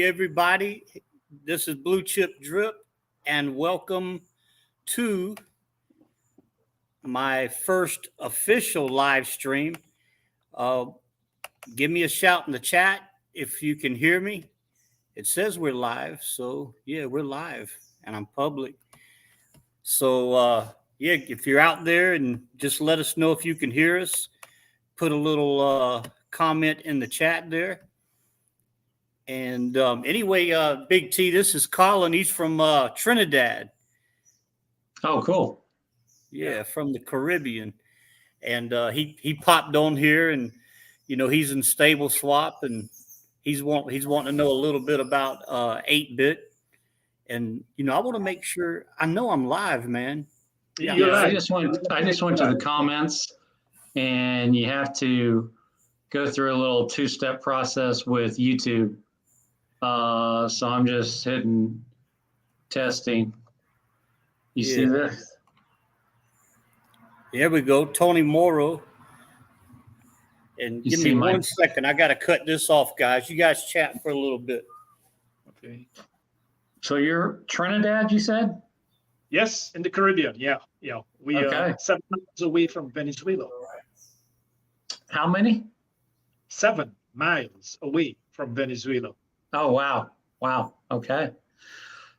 everybody. This is Blue Chip Drip, and welcome to my first official live stream. Give me a shout in the chat if you can hear me. It says we're live, so yeah, we're live, and I'm public. So yeah, if you're out there, and just let us know if you can hear us. Put a little comment in the chat there. And anyway, Big T, this is Colin. He's from Trinidad. Oh, cool. Yeah, from the Caribbean. And he popped on here, and he's in Stable Swap, and he's wanting to know a little bit about 8-bit. And I want to make sure I know I'm live, man. Yeah, I just went to the comments, and you have to go through a little 2-step process with YouTube. So I'm just hitting testing. You see this? There we go. Tony Morrow. And give me 1 second. I got to cut this off, guys. You guys chat for a little bit. Okay. So you're Trinidad, you said? Yes, in the Caribbean. Yeah. We are 7 miles away from Venezuela. How many? 7 miles away from Venezuela. Oh, wow. Wow. Okay.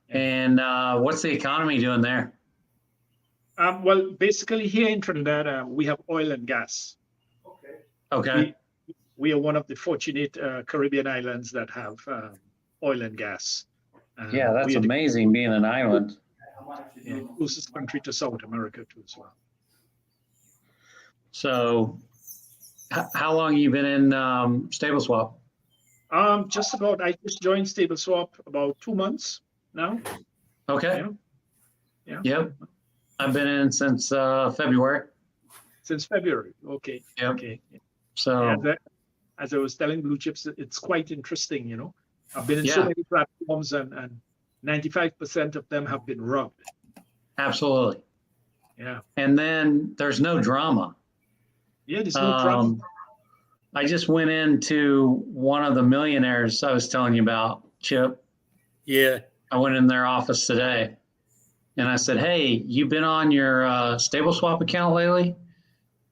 And what's the economy doing there? Well, basically here in Trinidad, we have oil and gas. Okay. We are one of the fortunate Caribbean islands that have oil and gas. Yeah, that's amazing being an island. Yeah, closest country to South America too as well. So how long have you been in Stable Swap? I just joined Stable Swap about 2 months now. Okay. Yeah. Yep. I've been in since February. Since February. Okay. Yep. Okay. So as I was telling Blue Chips, it's quite interesting, I've been in so many platforms, and 95% of them have been rugged. Absolutely. Yeah. And then there's no drama. Yeah, there's no drama. I just went into one of the millionaires I was telling you about, Chip. Yeah. I went in their office today, and I said, hey, you been on your Stable Swap account lately?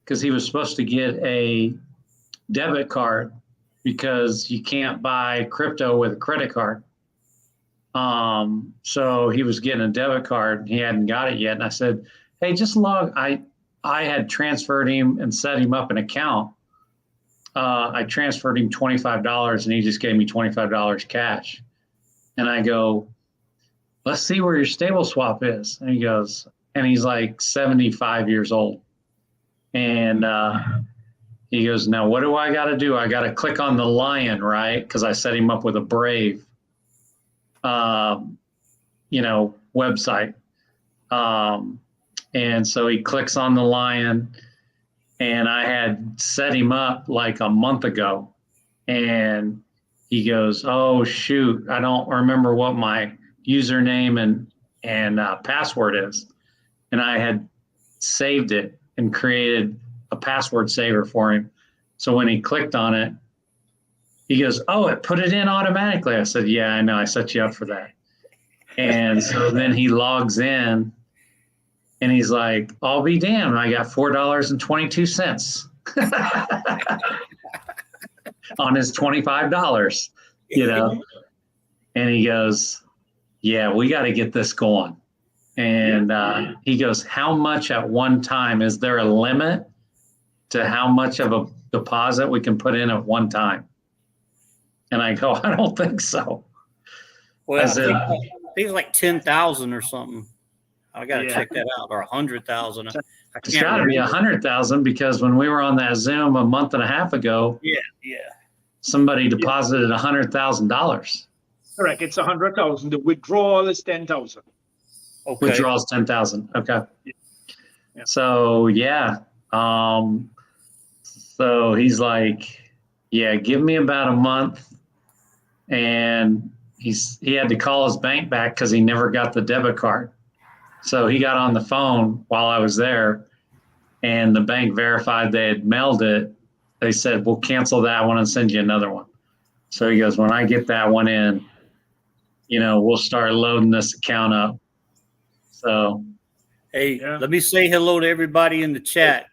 Because he was supposed to get a debit card because you can't buy crypto with a credit card. So he was getting a debit card. He hadn't got it yet. And I said, hey, just log. I had transferred him and set him up an account. I transferred him $25, and he just gave me $25 cash. And I go, let's see where your Stable Swap is. And he goes, and he's like 75 years old. And he goes, now what do I got to do? I got to click on the lion, right? Because I set him up with a Brave, website. And so he clicks on the lion, and I had set him up like a month ago. And he goes, oh, shoot, I don't remember what my username and password is. And I had saved it and created a password saver for him. So when he clicked on it, he goes, oh, it put it in automatically. I said, yeah, I know. I set you up for that. And so then he logs in, and he's like, I'll be damned. I got $4.22 on his $25, And he goes, yeah, we got to get this going. And he goes, how much at one time? Is there a limit to how much of a deposit we can put in at one time? And I go, I don't think so. Well, I think it's like 10,000 or something. I got to check that out, or 100,000. It's got to be 100,000, because when we were on that Zoom a month and a half ago, somebody deposited $100,000. Correct. It's 100,000. The withdrawal is 10,000. Okay. Withdrawals 10,000. Okay. Yeah. So so he's like, yeah, give me about a month. And he had to call his bank back because he never got the debit card. So he got on the phone while I was there, and the bank verified they had mailed it. They said, we'll cancel that one and send you another one. So he goes, when I get that one in, we'll start loading this account up. So, Hey, Yeah. let me say hello to everybody in the chat.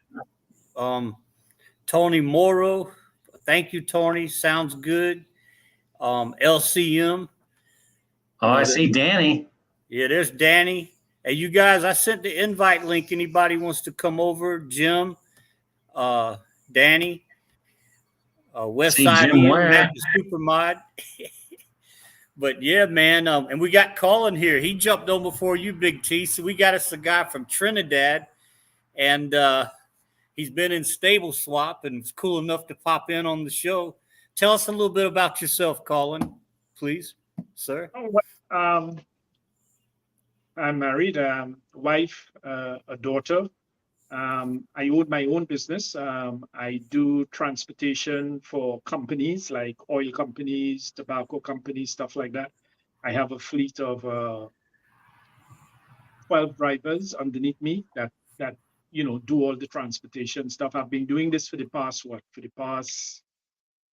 Tony Morrow, thank you, Tony. Sounds good. LCM. oh, I see Danny. Yeah, there's Danny. Hey, you guys, I sent the invite link. Anybody wants to come over? Jim, Danny, West See Side Jim Ian, where? Matt the Super Mod. But yeah, man, and we got Colin here. He jumped on before you, Big T. So we got us a guy from Trinidad, and he's been in Stable Swap and was cool enough to pop in on the show. Tell us a little bit about yourself, Colin, please, sir. Oh, well, I'm married, wife, a daughter. I own my own business. I do transportation for companies like oil companies, tobacco companies, stuff like that. I have a fleet of 12 drivers underneath me that do all the transportation stuff. I've been doing this for the past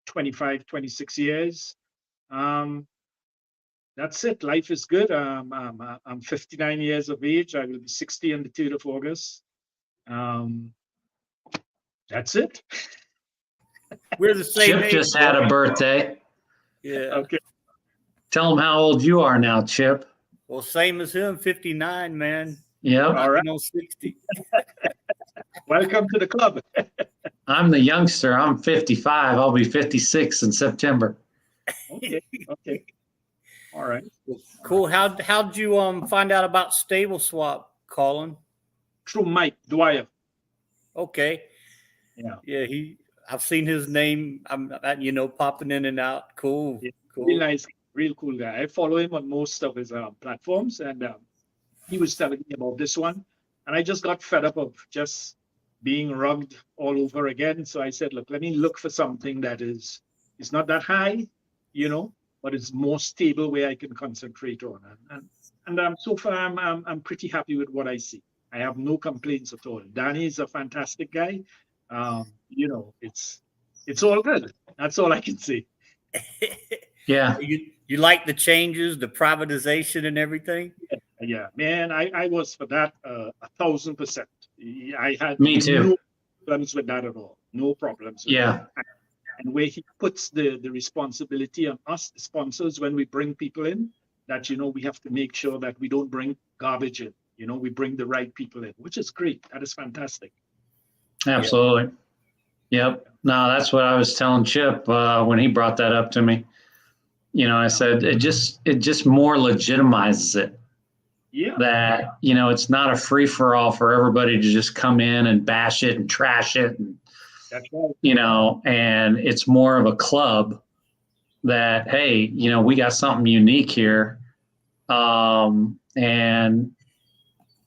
25, 26 years. That's it. Life is good. I'm 59 years of age. I will be 60 on the 3rd of August. That's it. We're the same Chip age. just had a birthday. Yeah. Okay. Tell him how old you are now, Chip. Well, same as him, 59, man. Yep. All right. 60. Welcome to the club. I'm the youngster. I'm 55. I'll be 56 in September. Okay. Okay. All right. Cool. How'd you find out about Stable Swap, Colin? Through Mike Dwyer. Okay. Yeah. Yeah, I've seen his name. I'm popping in and out. Cool. Yeah. Cool. Real nice, real cool guy. I follow him on most of his platforms, and he was telling me about this one, and I just got fed up of just being rugged all over again. So I said, look, let me look for something that is not that high, but it's more stable where I can concentrate on. And so far I'm pretty happy with what I see. I have no complaints at all. Danny is a fantastic guy. It's all good. That's all I can say. Yeah. You like the changes, the privatization and everything? Yeah, man, I was for that 1,000%. I had Me too. no problems with that at all. No problems. Yeah. And where he puts the responsibility on us, the sponsors, when we bring people in, that, we have to make sure that we don't bring garbage in. We bring the right people in, which is great. That is fantastic. Absolutely. Yep. No, that's what I was telling Chip when he brought that up to me. I said it just more legitimizes it. Yeah. That, it's not a free for all for everybody to just come in and bash it and trash it. And, that's right. And it's more of a club that, hey, we got something unique here. And,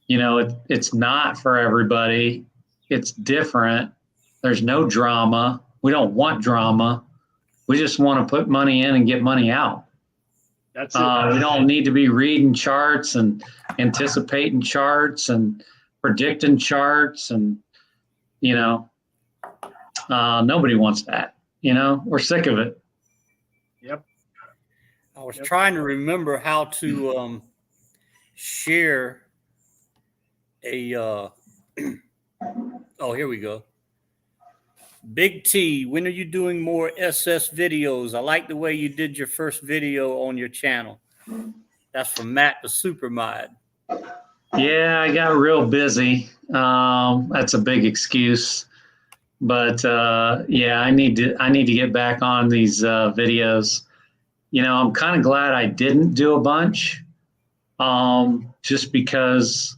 it's not for everybody. It's different. There's no drama. We don't want drama. We just want to put money in and get money out. That's it. We don't need to be reading charts and anticipating charts and predicting charts. And, nobody wants that. We're sick of it. Yep. I was trying to remember how to share a oh, here we go. Big T, when are you doing more SS videos? I like the way you did your first video on your channel. That's from Matt the Super Mod. Yeah, I got real busy. That's a big excuse. But yeah, I need to get back on these videos. I'm kind of glad I didn't do a bunch. Just because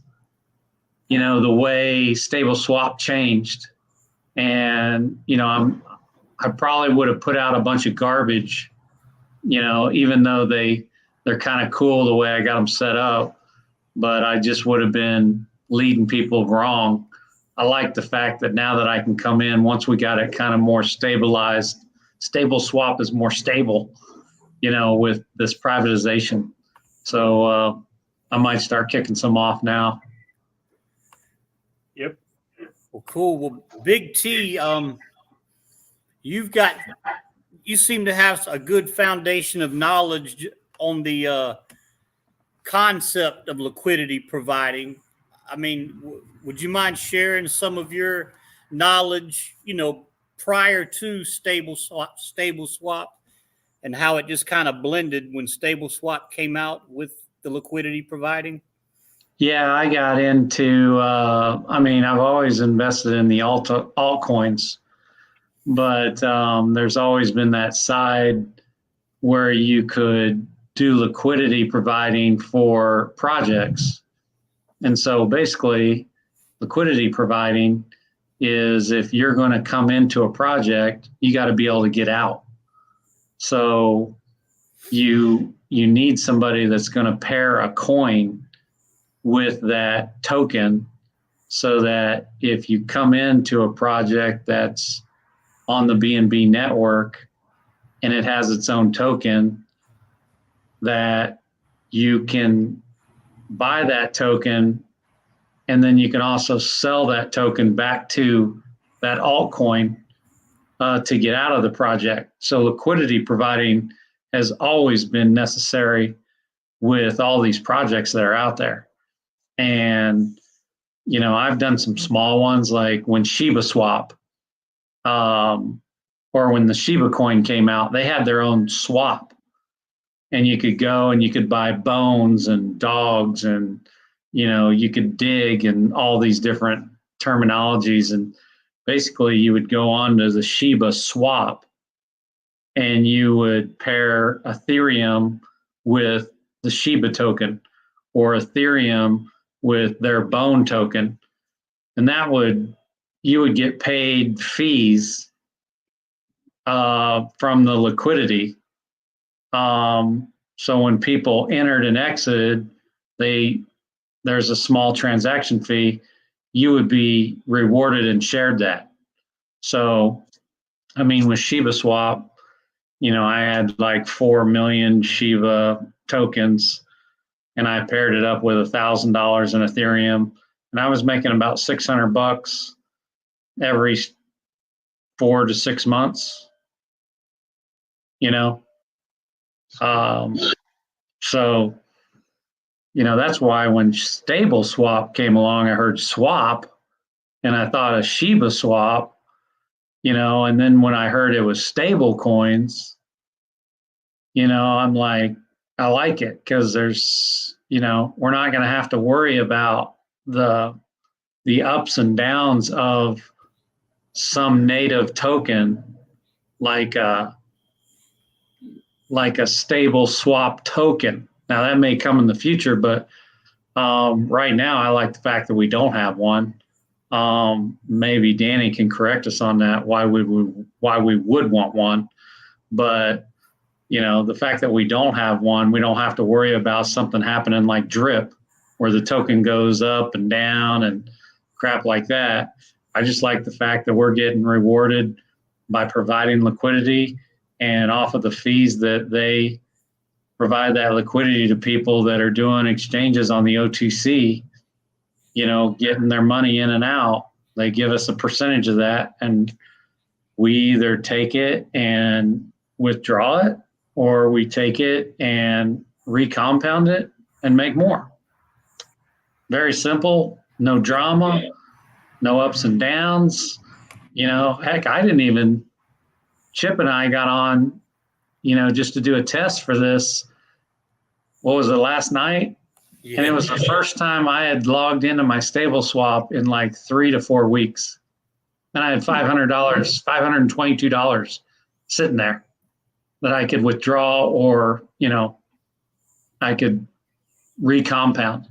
the way Stable Swap changed. And, I probably would have put out a bunch of garbage, even though they're kind of cool the way I got them set up, but I just would have been leading people wrong. I like the fact that now that I can come in, once we got it kind of more stabilized, Stable Swap is more stable, with this privatization. So I might start kicking some off now. Yep. Well, cool. Well, Big T, you seem to have a good foundation of knowledge on the concept of liquidity providing. I mean, would you mind sharing some of your knowledge, prior to stable swap and how it just kind of blended when stable swap came out with the liquidity providing? Yeah, I got into, I've always invested in the altcoins, but there's always been that side where you could do liquidity providing for projects. And so basically, liquidity providing is if you're going to come into a project, you got to be able to get out. So you need somebody that's going to pair a coin with that token so that if you come into a project that's on the BNB network and it has its own token, that you can buy that token and then you can also sell that token back to that altcoin to get out of the project. So liquidity providing has always been necessary with all these projects that are out there. And, I've done some small ones like when Shiba Swap or when the Shiba coin came out, they had their own swap. And you could go and you could buy bones and dogs and, you could dig and all these different terminologies. And basically you would go on to the Shiba swap and you would pair Ethereum with the Shiba token or Ethereum with their bone token. And you would get paid fees from the liquidity. So when people entered and exited, there's a small transaction fee. You would be rewarded and shared that. So, with Shiba Swap, I had like 4 million Shiba tokens and I paired it up with $1,000 in Ethereum and I was making about $600 every 4 to 6 months, so, that's why when stable swap came along, I heard swap and I thought of Shiba swap, and then when I heard it was stable coins, I'm like, I like it because there's, we're not going to have to worry about the ups and downs of some native token like a stable swap token. Now that may come in the future, but right now I like the fact that we don't have one. Maybe Danny can correct us on that, why we would want one. But the fact that we don't have one, we don't have to worry about something happening like drip where the token goes up and down and crap like that. I just like the fact that we're getting rewarded by providing liquidity and off of the fees that they provide that liquidity to people that are doing exchanges on the OTC, getting their money in and out. They give us a percentage of that and we either take it and withdraw it or we take it and recompound it and make more. Very simple, no drama, no ups and downs. Heck, Chip and I got on, just to do a test for this. What was it, last night? Yeah. And it was the first time I had logged into my stable swap in like 3 to 4 weeks. And I had $500, $522 sitting there that I could withdraw or, I could recompound.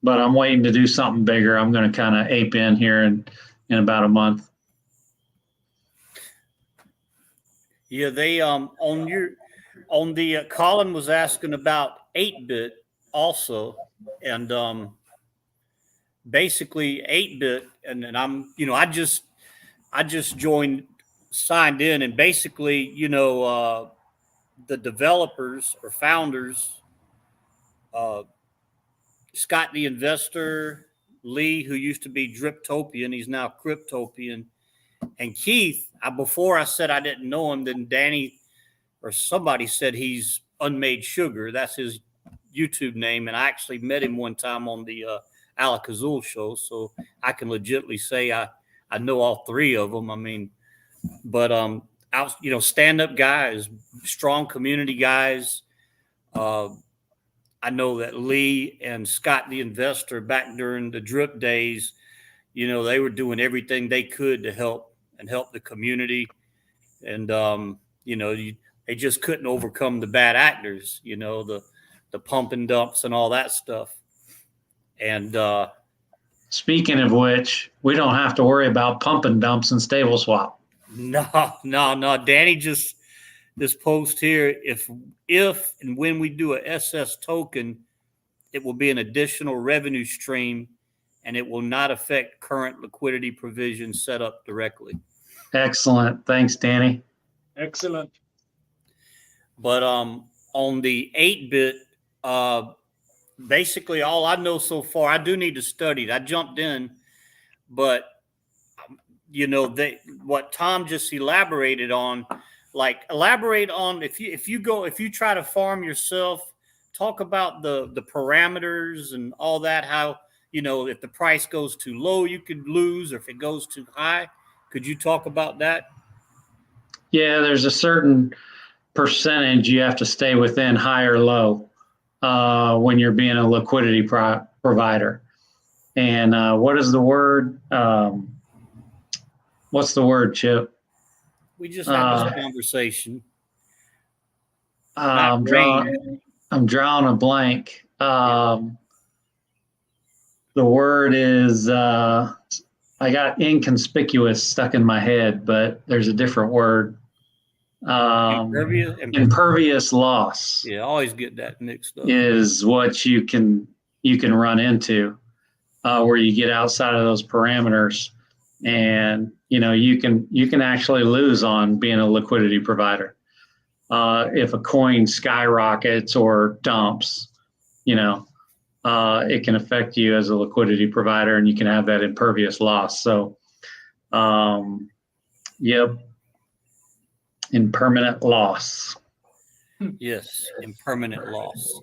But I'm waiting to do something bigger. I'm going to kind of ape in here in about a month. Yeah, they on the Colin was asking about 8-bit also, and basically 8-bit, and I'm I just signed in, and basically the developers or founders, Scott the investor, Lee, who used to be Driptopian, he's now Cryptopian, and Keith. Before I said I didn't know him, then Danny or somebody said he's Unmade Sugar. That's his YouTube name, and I actually met him one time on the Alakazul show, so I can legitimately say I know all three of them. I mean, but stand up guys, strong community guys. I know that Lee and Scott the investor back during the drip days, they were doing everything they could to help the community, and they just couldn't overcome the bad actors, the pump and dumps and all that stuff. And speaking of which, we don't have to worry about pump and dumps and stable swap. No. Danny just this post here. If and when we do a SS token, it will be an additional revenue stream, and it will not affect current liquidity provisions set up directly. Excellent. Thanks, Danny. Excellent. But on the 8-bit, basically all I know so far, I do need to study it. I jumped in, but what Tom just elaborated on, if you try to farm yourself, talk about the parameters and all that, how if the price goes too low you could lose, or if it goes too high. Could you talk about that? Yeah, there's a certain percentage you have to stay within, high or low, when you're being a liquidity provider. And what is the word? What's the word, Chip? We just had this conversation. I'm drawing a blank. The word is, I got inconspicuous stuck in my head, but there's a different word. Impervious loss. Yeah, I always get that mixed up. Is what you can run into where you get outside of those parameters, and you can actually lose on being a liquidity provider. If a coin skyrockets or dumps, it can affect you as a liquidity provider, and you can have that impervious loss. So, impermanent loss. Yes, impermanent loss.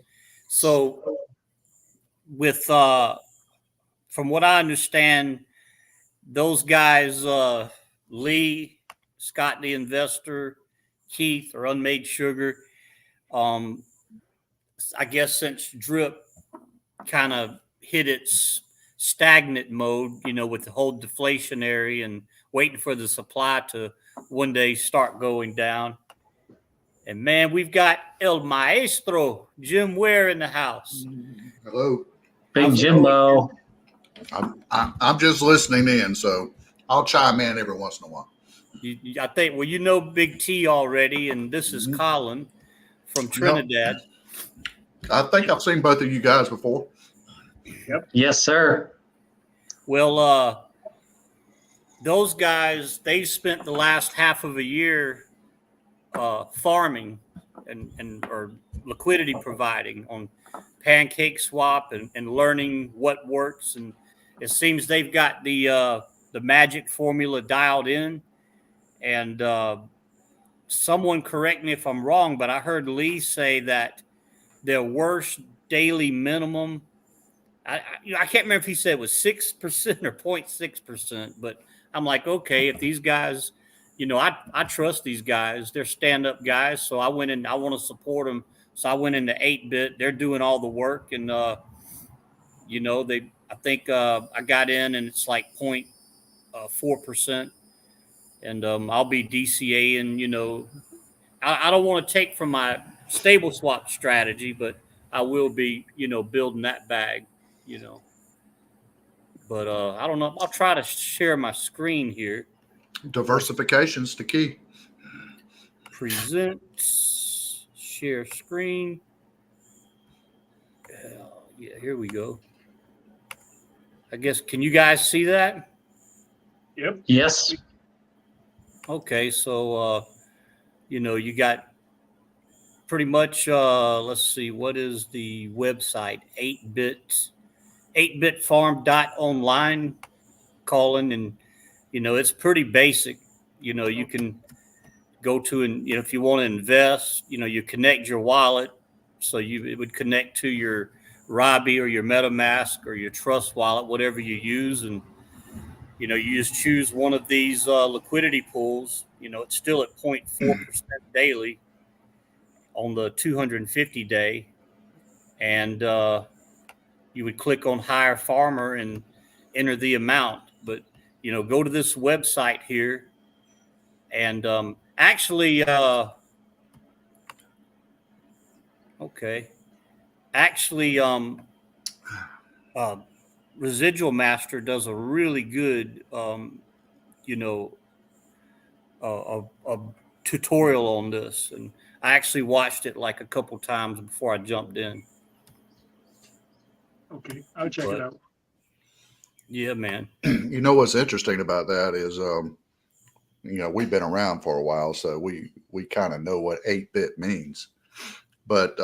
So, with from what I understand, those guys, Lee, Scott the investor, Keith, or Unmade Sugar, I guess since drip kind of hit its stagnant mode, with the whole deflationary and waiting for the supply to one day start going down. And man, we've got El Maestro, Jim Ware, in the house. Hello. Big Jimbo. I'm just listening in, so I'll chime in every once in a while. I think, Big T already, and this is Colin from Trinidad. I think I've seen both of you guys before. Yep. Yes, sir. Well, those guys, they spent the last half of a year farming or liquidity providing on Pancake Swap and learning what works. And it seems they've got the magic formula dialed in. And someone correct me if I'm wrong, but I heard Lee say that their worst daily minimum, I can't remember if he said it was 6% or 0.6%, but I'm like, okay, if these guys, I trust these guys. They're stand-up guys, so I went in. I want to support them, so I went into 8-bit. They're doing all the work, and I think I got in, and it's like 0.4%, and I'll be DCAing. I don't want to take from my stable swap strategy, but I will be, building that bag, But I don't know. I'll try to share my screen here. Diversification's the key. Present, share screen. Yeah, here we go. I guess, can you guys see that? Yep. Yes. Okay, so, you got pretty much, let's see, what is the website? 8bitfarm.online, Colin, and, it's pretty basic. You can go to, and, if you want to invest, you connect your wallet, So it would connect to your Robbie or your MetaMask or your Trust Wallet, whatever you use, and you just choose one of these liquidity pools. It's still at 0.4% daily on the 250 day, and you would click on Hire Farmer and enter the amount. But go to this website here, and actually, okay, actually, Residual Master does a really good, you know, a tutorial on this, and I actually watched it like a couple times before I jumped in. Okay, I'll check it out. Yeah, man. You know what's interesting about that is, we've been around for a while, so we kind of know what 8-bit means. But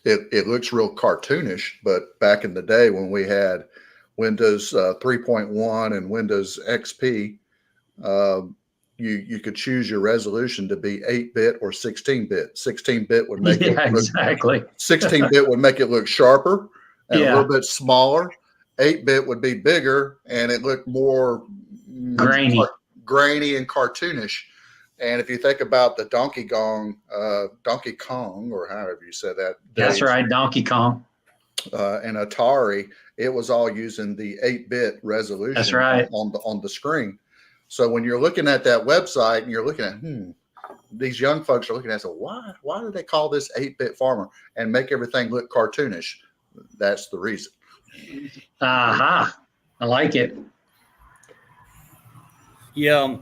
it looks real cartoonish. But back in the day when we had Windows 3.1 and Windows XP, you could choose your resolution to be 8-bit or 16-bit. 16-bit would make it exactly. 16-bit would make it look sharper and a Yeah. little bit smaller. 8-bit would be bigger and it looked more grainy and cartoonish. And if you think about the Donkey Kong, or however you said that, That's right, Donkey Kong. And Atari, it was all using the 8-bit resolution. That's right. on the screen. So when you're looking at that website and you're looking at, these young folks are looking at, so why do they call this 8-bit farmer and make everything look cartoonish? That's the reason. Aha. I like it. Yeah.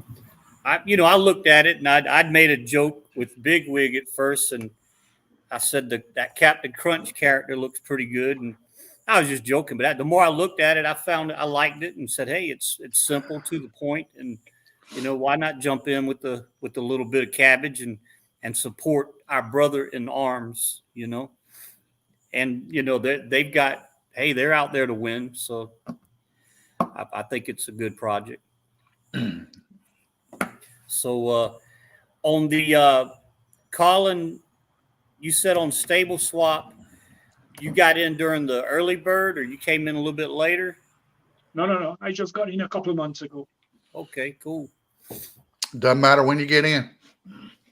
I looked at it and I'd made a joke with Bigwig at first, and I said that Captain Crunch character looks pretty good, and I was just joking. But the more I looked at it, I found I liked it and said, "Hey, it's simple, to the point, and why not jump in with the little bit of cabbage and support our brother in arms, And they've got, hey, they're out there to win, so I think it's a good project." So on the Colin, you said on Stable Swap, you got in during the early bird, or you came in a little bit later? No. I just got in a couple of months ago. Okay, cool. Doesn't matter when you get in.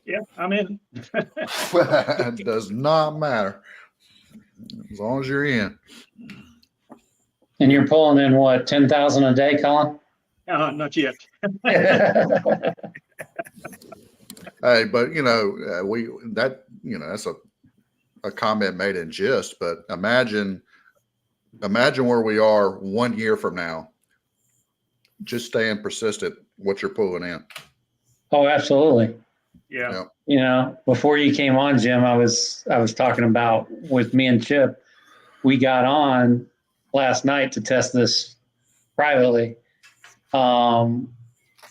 Yeah, I'm in. It does not matter as long as you're in. And you're pulling in what, 10,000 a day, Colin? Not yet. Hey, but that's a comment made in jest. But imagine where we are 1 year from now. Just staying persistent. What you're pulling in. Oh, absolutely. Yeah. Before you came on, Jim, I was talking about, with me and Chip, we got on last night to test this privately.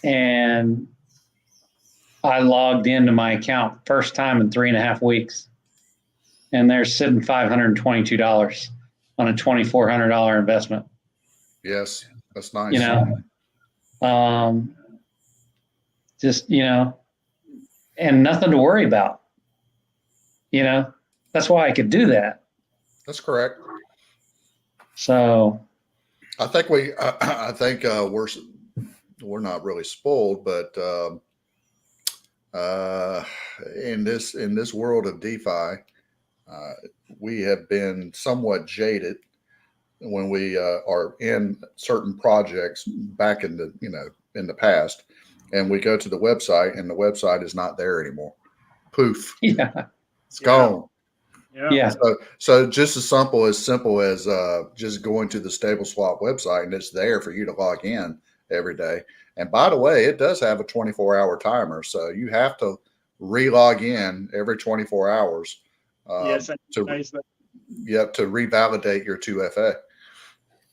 And I logged into my account first time in 3.5 weeks, and they're sitting $522 on a $2,400 investment. Yes, that's nice. Just, and nothing to worry about. That's why I could do that. That's correct. So I think we're not really spoiled, but in this world of DeFi, we have been somewhat jaded when we are in certain projects back in the past, and we go to the website and the website is not there anymore. Poof. Yeah. It's gone. Yeah. So just as simple as just going to the Stable Swap website, and it's there for you to log in every day. And by the way, it does have a 24-hour timer, so you have to re-log in every 24 hours. Yes, to revalidate your 2FA,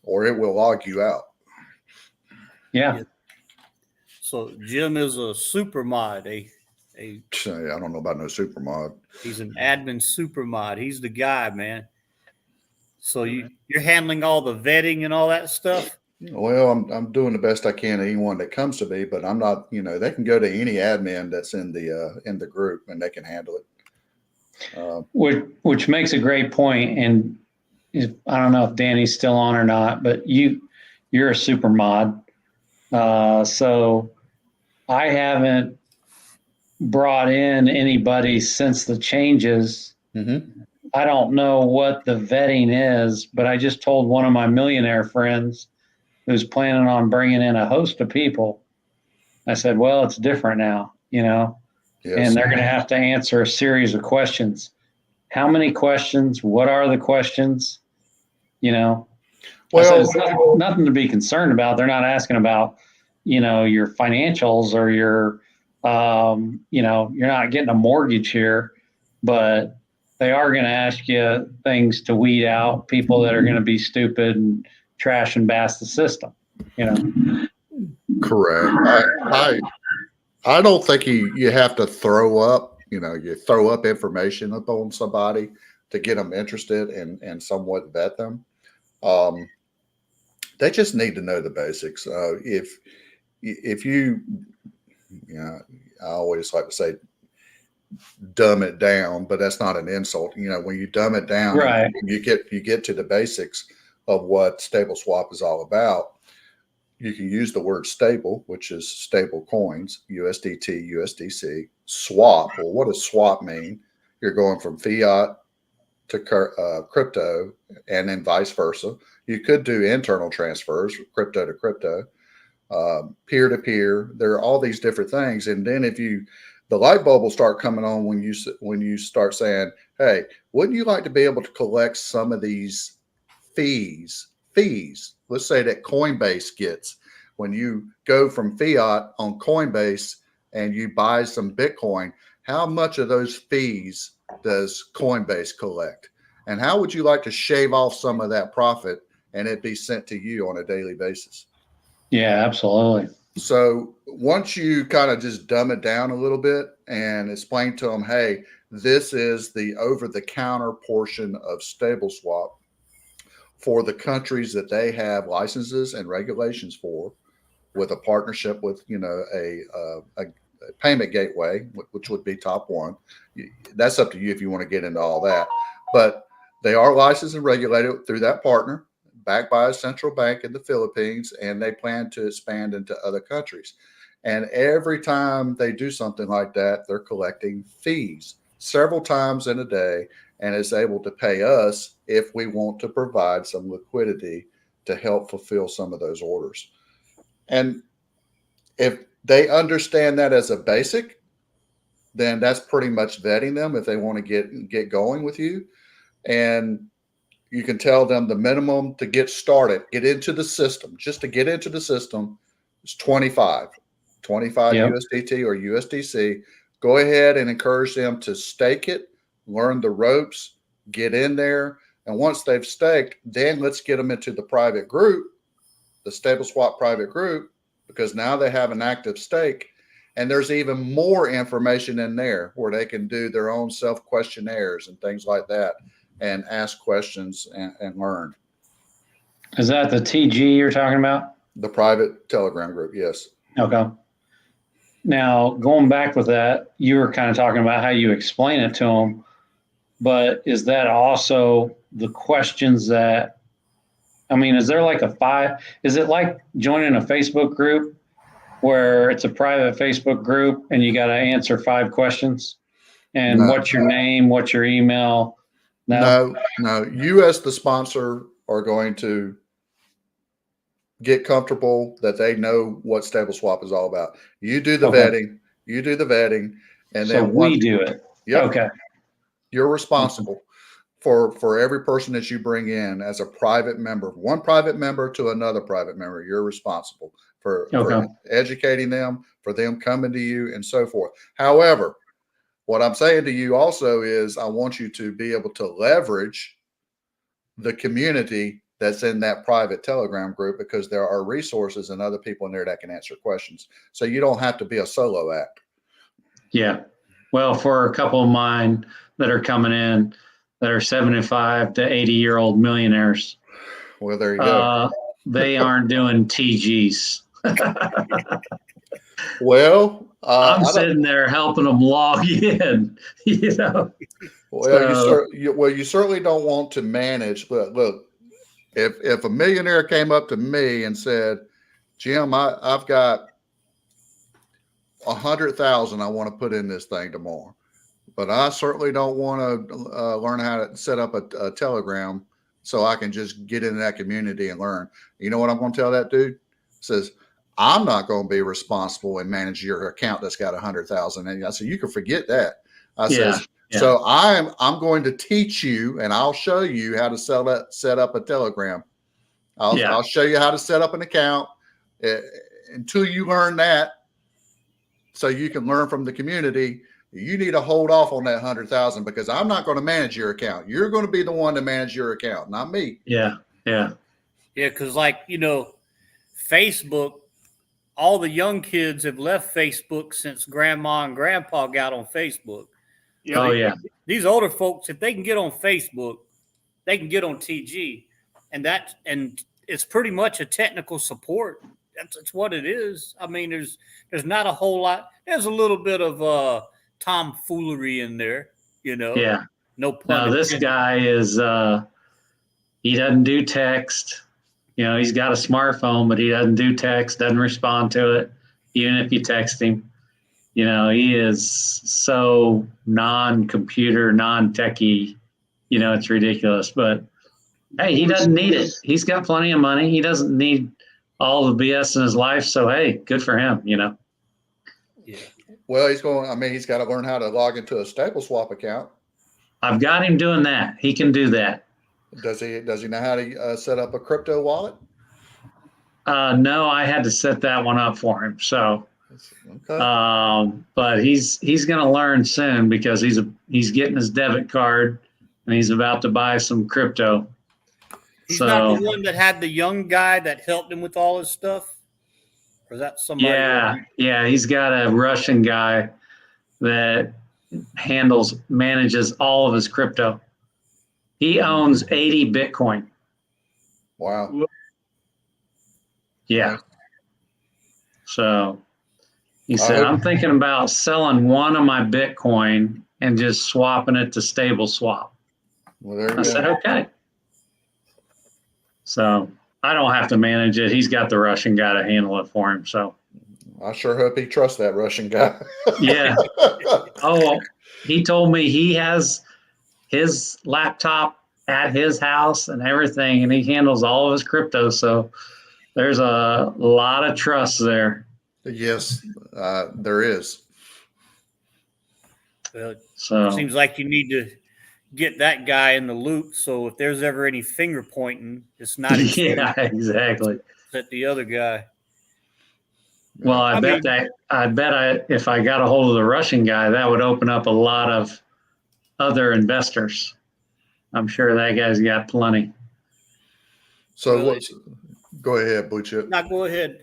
or it will log you out. Yeah. So Jim is a super mod, I don't know about no super mod. He's an admin super mod. He's the guy, man. So you're handling all the vetting and all that stuff? Well, I'm doing the best I can to anyone that comes to me, but I'm not, they can go to any admin that's in the group and they can handle it. Which makes a great point. And I don't know if Danny's still on or not, but you're a super mod. So I haven't brought in anybody since the changes. Mm-hmm. I don't know what the vetting is, but I just told one of my millionaire friends who's planning on bringing in a host of people. I said, well, it's different now, Yes. and they're going to have to answer a series of questions. How many questions? What are the questions? I said, it's nothing to be concerned about. They're not asking about, your financials or your, you're not getting a mortgage here, but they are going to ask you things to weed out people that are going to be stupid and trash and bash the system, Correct. I don't think you have to throw up, you throw up information upon somebody to get them interested and somewhat vet them. They just need to know the basics. If you, I always like to say, dumb it down, but that's not an insult. When you dumb it down, right, you get to the basics of what stable swap is all about. You can use the word stable, which is stable coins, USDT, USDC, swap. Well, what does swap mean? You're going from fiat to crypto and then vice versa. You could do internal transfers, crypto to crypto, peer to peer. There are all these different things. And then the light bulb will start coming on when you start saying, hey, wouldn't you like to be able to collect some of these fees? Let's say that Coinbase gets when you go from fiat on Coinbase and you buy some Bitcoin. How much of those fees does Coinbase collect? And how would you like to shave off some of that profit and it be sent to you on a daily basis? Yeah, absolutely. So once you kind of just dumb it down a little bit and explain to them, hey, this is the over-the-counter portion of stable swap for the countries that they have licenses and regulations for, with a partnership with a payment gateway, which would be top one. That's up to you if you want to get into all that. But they are licensed and regulated through that partner, backed by a central bank in the Philippines, and they plan to expand into other countries. And every time they do something like that, they're collecting fees several times in a day, and is able to pay us if we want to provide some liquidity to help fulfill some of those orders. And if they understand that as a basic, then that's pretty much vetting them if they want to get going with you. And you can tell them the minimum to get started, get into the system, just to get into the system is 25 yep. USDT or USDC. Go ahead and encourage them to stake it, learn the ropes, get in there. And once they've staked, then let's get them into the private group, the Stable Swap private group, because now they have an active stake. And there's even more information in there where they can do their own self-questionnaires and things like that and ask questions and learn. Is that the TG you're talking about? The private Telegram group, yes. Okay. Now, going back with that, you were kind of talking about how you explain it to them, but is that also the questions that, is there like is it like joining a Facebook group where it's a private Facebook group and you got to answer 5 questions? And no. What's your name? What's your email? No. You as the sponsor are going to get comfortable that they know what Stable Swap is all about. You do the vetting. And so then we do it. Yep. Okay. You're responsible for every person that you bring in as a private member, one private member to another private member. You're responsible for educating them, for them coming to you and so forth. However, what I'm saying to you also is I want you to be able to leverage the community that's in that private Telegram group, because there are resources and other people in there that can answer questions. So you don't have to be a solo act. Yeah. Well, for a couple of mine that are coming in that are 75 to 80-year-old millionaires. Well, there you go. They aren't doing TGs. Well, I'm sitting there helping them log in, Well, So, you certainly don't want to manage. Look, if a millionaire came up to me and said, "Jim, I've got 100,000 I want to put in this thing tomorrow, but I certainly don't want to learn how to set up a Telegram so I can just get in that community and learn." You know what I'm going to tell that dude? Says, "I'm not going to be responsible and manage your account that's got 100,000." And I said, "You can forget that." I yeah, says, yeah, "So I'm going to teach you and I'll show you how to set up a Telegram. yeah, I'll show you how to set up an account uh, until you learn that, so you can learn from the community. You need to hold off on that 100,000 because I'm not going to manage your account. You're going to be the one to manage your account, not me." yeah, yeah, Yeah, because Facebook, all the young kids have left Facebook since grandma and grandpa got on Facebook. Yeah. oh So yeah, these older folks, if they can get on Facebook, they can get on TG, and it's pretty much a technical support. That's what it is. I mean, there's not a whole lot. There's a little bit of tomfoolery in there, yeah. no pun Now this intended. guy is he doesn't do text. He's got a smartphone, but he doesn't do text, doesn't respond to it, even if you text him. He is so non-computer, non-techie, it's ridiculous. But hey, he doesn't need it. He's got plenty of money. He doesn't need all the BS in his life. So hey, good for him, Yeah. Well, he's got to learn how to log into a StableSwap account. I've got him doing that. He can do that. Does he know how to set up a crypto wallet? No, I had to set that one up for him. So, Okay. but he's going to learn soon because he's getting his debit card and he's about to buy some crypto. He's not the one that had the young guy that helped him with all his stuff? Or is that somebody else? Yeah, he's got a Russian guy that manages all of his crypto. He owns 80 Bitcoin. Wow. Yeah. Nice. So he said, "I'm thinking about selling one of my Bitcoin and just swapping it to StableSwap." Well, there you I go. said, "Okay." So I don't have to manage it. He's got the Russian guy to handle it for him. So I sure hope he trusts that Russian guy. yeah. Oh, he told me he has his laptop at his house and everything, and he handles all of his crypto. So there's a lot of trust there. Yes, there is. Well, So it seems like you need to get that guy in the loop. So if there's ever any finger pointing, it's not yeah, exactly. at the other guy. Well, I bet if I got a hold of the Russian guy, that would open up a lot of other investors. I'm sure that guy's got plenty. So go ahead, Blue Chip. No, go ahead,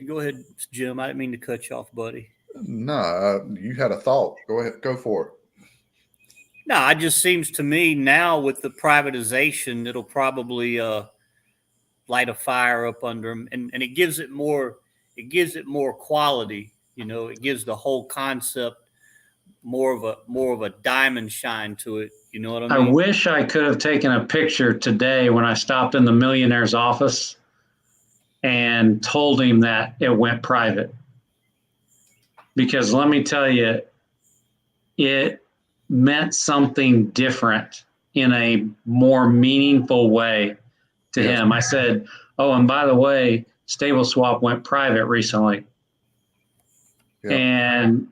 Jim. I didn't mean to cut you off, buddy. No, you had a thought. Go ahead, go for it. No, it just seems to me now with the privatization, it'll probably light a fire up under them, and it gives it more. It gives it more quality. It gives the whole concept more of a diamond shine to it. You know what I mean? I wish I could have taken a picture today when I stopped in the millionaire's office and told him that it went private. Because let me tell you, it meant something different in a more meaningful way to him. I said, "Oh, and by the way, StableSwap went private recently." Yep. And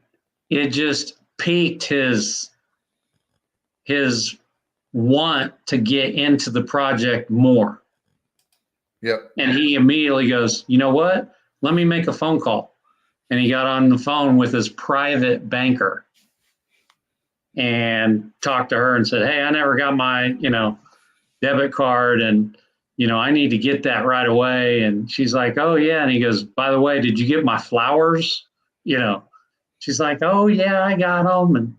it just piqued his want to get into the project more. Yep. And he immediately goes, "You know what? Let me make a phone call." And he got on the phone with his private banker and talked to her and said, "Hey, I never got my, debit card, and, I need to get that right away." And she's like, "Oh yeah." And he goes, "By the way, did you get my flowers?" She's like, "Oh yeah, I got them." And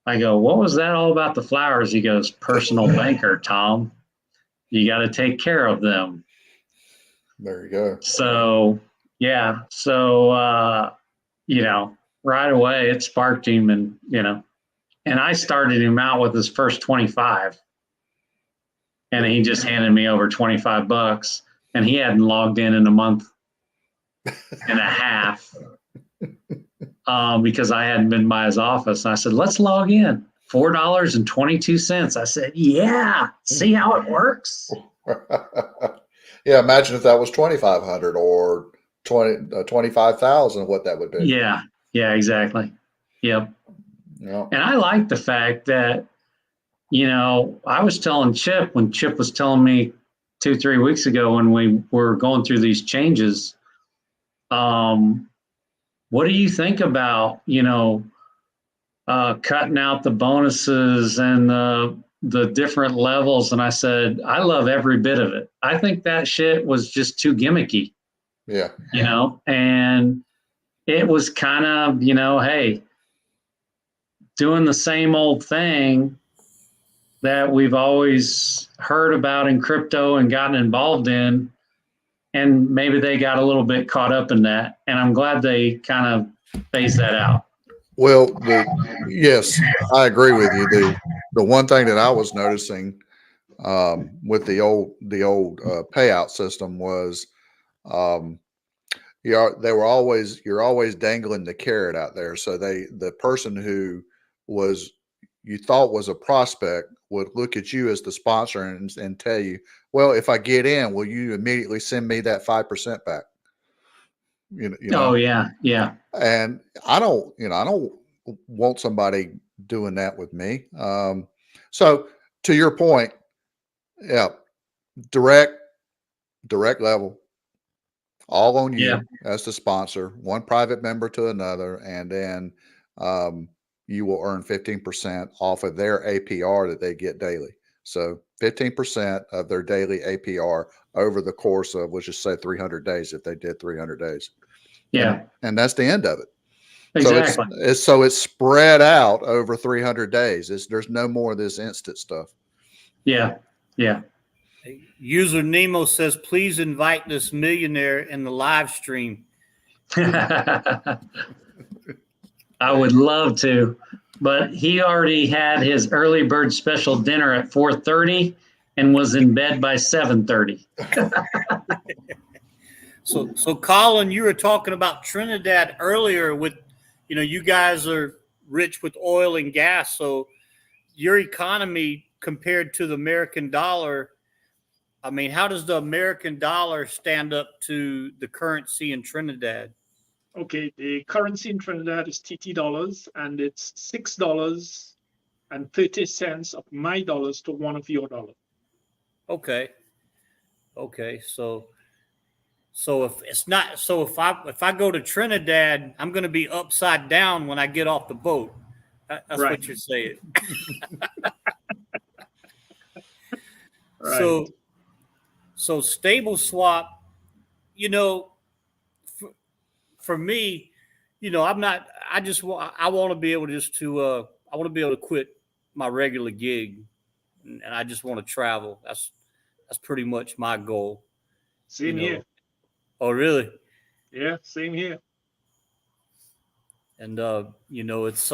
I go, "What was that all about the flowers?" He goes, "Personal banker, Tom. You got to take care of them." There you go. So, yeah. So, right away it sparked him, and, And I started him out with his first 25. And he just handed me over $25. And he hadn't logged in a month and a half because I hadn't been by his office. I said, let's log in. $4.22. I said, yeah, see how it works? Yeah, imagine if that was 2,500 or 25,000, what that would be. Yeah, exactly. Yep. Yeah. And I like the fact that, I was telling Chip when Chip was telling me 2-3 weeks ago when we were going through these changes, what do you think about, cutting out the bonuses and the different levels? And I said, I love every bit of it. I think that shit was just too gimmicky. Yeah. And it was kind of, hey, doing the same old thing that we've always heard about in crypto and gotten involved in. And maybe they got a little bit caught up in that. And I'm glad they kind of phased that out. Well, yes, I agree with you. The one thing that I was noticing with the old payout system was you're always dangling the carrot out there. So the person who you thought was a prospect would look at you as the sponsor and tell you, well, if I get in, will you immediately send me that 5% back? Oh yeah. And I don't want somebody doing that with me. So to your point, yeah, direct level, all on you as the sponsor, one private member to another, and then you will earn 15% off of their APR that they get daily. So 15% of their daily APR over the course of, let's just say 300 days, if they did 300 days. Yeah. And that's the end of it. Exactly. So it's spread out over 300 days. There's no more of this instant stuff. Yeah. User Nemo says, please invite this millionaire in the live stream. I would love to, but he already had his early bird special dinner at 4:30 and was in bed by 7:30. So Colin, you were talking about Trinidad earlier with, you guys are rich with oil and gas. So your economy compared to the American dollar, I mean, how does the American dollar stand up to the currency in Trinidad? Okay, the currency in Trinidad is TT dollars, and it's $6.30 of my dollars to one of your dollars. Okay. So if I go to Trinidad, I'm going to be upside down when I get off the boat. That's right. What you're saying. Right. So stable swap, for me, I'm not. I want to be able I want to be able to quit my regular gig, and I just want to travel. That's pretty much my goal. Same here. Oh, really? Yeah, same here. And it's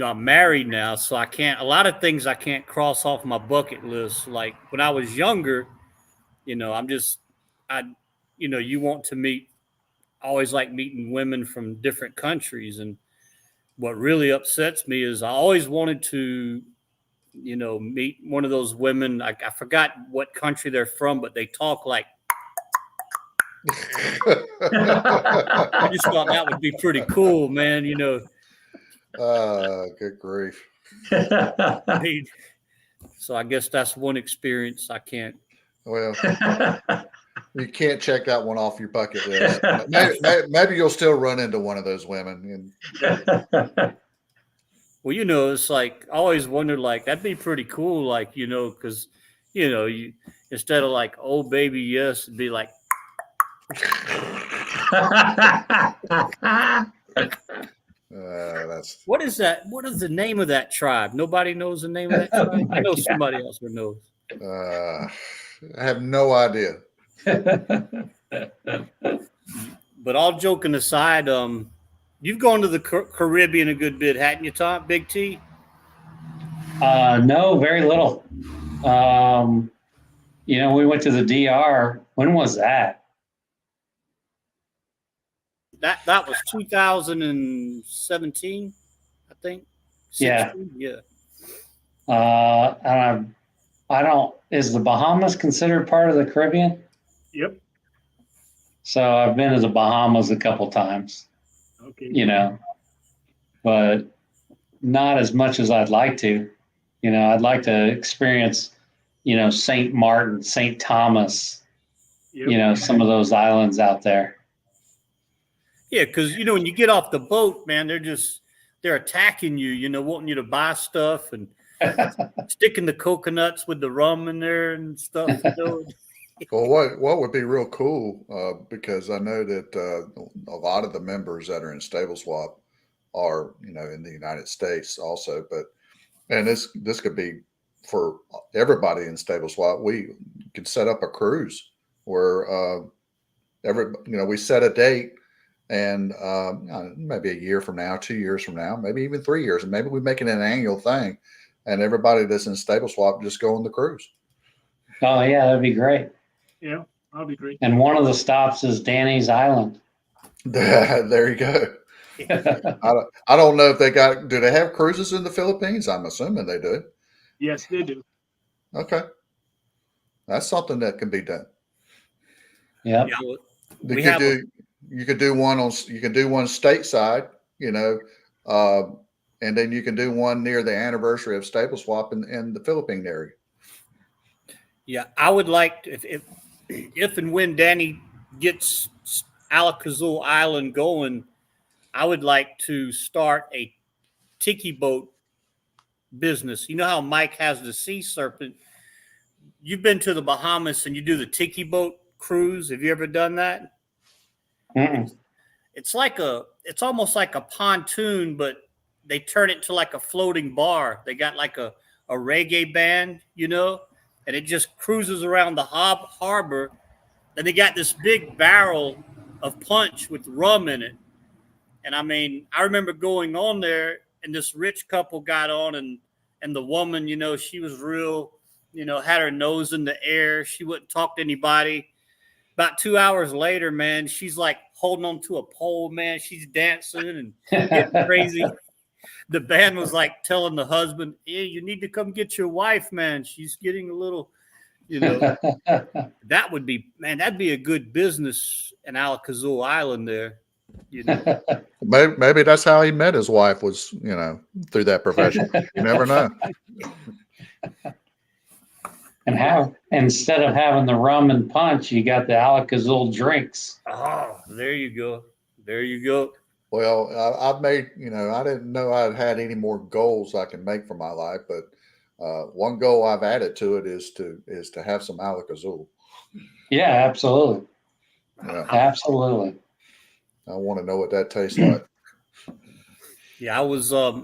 I'm married now, so I can't. A lot of things I can't cross off my bucket list. Like when I was younger, you want to meet. I always like meeting women from different countries, and what really upsets me is I always wanted to, meet one of those women. I forgot what country they're from, but they talk like. I just thought that would be pretty cool, man. Good grief. So I guess that's one experience I can't. Well, you can't check that one off your bucket list. Maybe you'll still run into one of those women. Well, it's like I always wondered, like that'd be pretty cool, like because you instead of like, oh baby, yes, it'd be like. What is that? What is the name of that tribe? Nobody knows the name of that tribe. I know somebody else who knows. I have no idea. But all joking aside, You've gone to the Caribbean a good bit, hadn't you, Tom? Big T? No, very little. We went to the DR. When was that? That was 2017, I think. Yeah. 16? Yeah. And I don't. Is the Bahamas considered part of the Caribbean? Yep. So I've been to the Bahamas a couple times. Okay. But not as much as I'd like to. I'd like to experience, St. Martin, St. Thomas, Yep. some of those islands out there. Yeah, because when you get off the boat, man, they're attacking you, wanting you to buy stuff and sticking the coconuts with the rum in there and stuff. Well, what would be real cool, because I know that a lot of the members that are in Stable Swap are, in the United States also, and this could be for everybody in Stable Swap. We could set up a cruise where we set a date, and maybe a year from now, 2 years from now, maybe even 3 years, and maybe we make it an annual thing, and everybody that's in Stable Swap just go on the cruise. Oh yeah, that'd be great. Yeah, that'll be great. And one of the stops is Danny's Island. There you go. I don't know if do they have cruises in the Philippines? I'm assuming they do. Yes, they do. Okay. That's something that can be done. Yeah. You could do one stateside, and then you can do one near the anniversary of Stable Swap in the Philippine area. Yeah, I would like if and when Danny gets Alakazul Island going, I would like to start a tiki boat business. You know how Mike has the Sea Serpent? You've been to the Bahamas and you do the tiki boat cruise. Have you ever done that? Mm-mm. It's almost like a pontoon, but they turn it to like a floating bar. They got like a reggae band, and it just cruises around the harbor. And they got this big barrel of punch with rum in it. And I mean, I remember going on there, and this rich couple got on, and the woman, she was real, had her nose in the air. She wouldn't talk to anybody. About 2 hours later, man, she's like holding on to a pole, man. She's dancing and getting crazy. The band was like telling the husband, "Hey, you need to come get your wife, man. She's getting a little, That would be, man, that'd be a good business in Alakazul Island there. Maybe that's how he met his wife, was, through that profession. You never know. And instead of having the rum and punch, you got the Alakazul drinks. Oh, there you go. There you go. Well, I've made, I didn't know I had any more goals I can make for my life, but one goal I've added to it is to have some Alakazul. Yeah, absolutely. Yeah. Absolutely. I want to know what that tastes like. Yeah, I was, I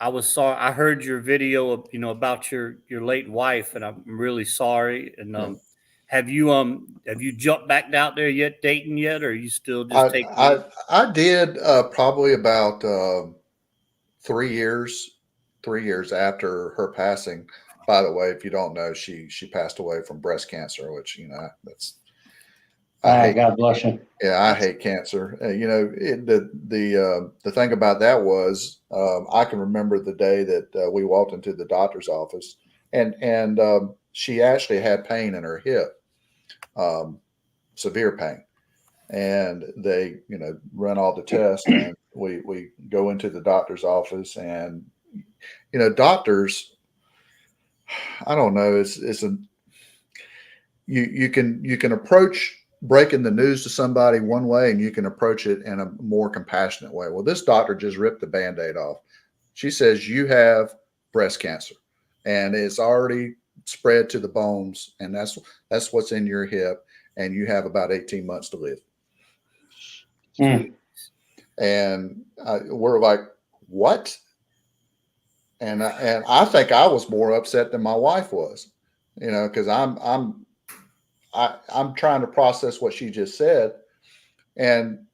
was sorry. I heard your video, about your late wife, and I'm really sorry. And have you jumped back out there yet, dating yet, or are you still just taking? I did probably about 3 years after her passing. By the way, if you don't know, she passed away from breast cancer, which that's. God bless you. Yeah, I hate cancer. The thing about that was I can remember the day that we walked into the doctor's office, and she actually had pain in her hip, severe pain, and they run all the tests, and we go into the doctor's office, and doctors, I don't know, you can approach breaking the news to somebody one way, and you can approach it in a more compassionate way. Well, this doctor just ripped the Band-Aid off. She says, you have breast cancer, and it's already spread to the bones, and that's what's in your hip, and you have about 18 months to live. Mm. And we're like, what? And I think I was more upset than my wife was, because I'm trying to process what she just said. And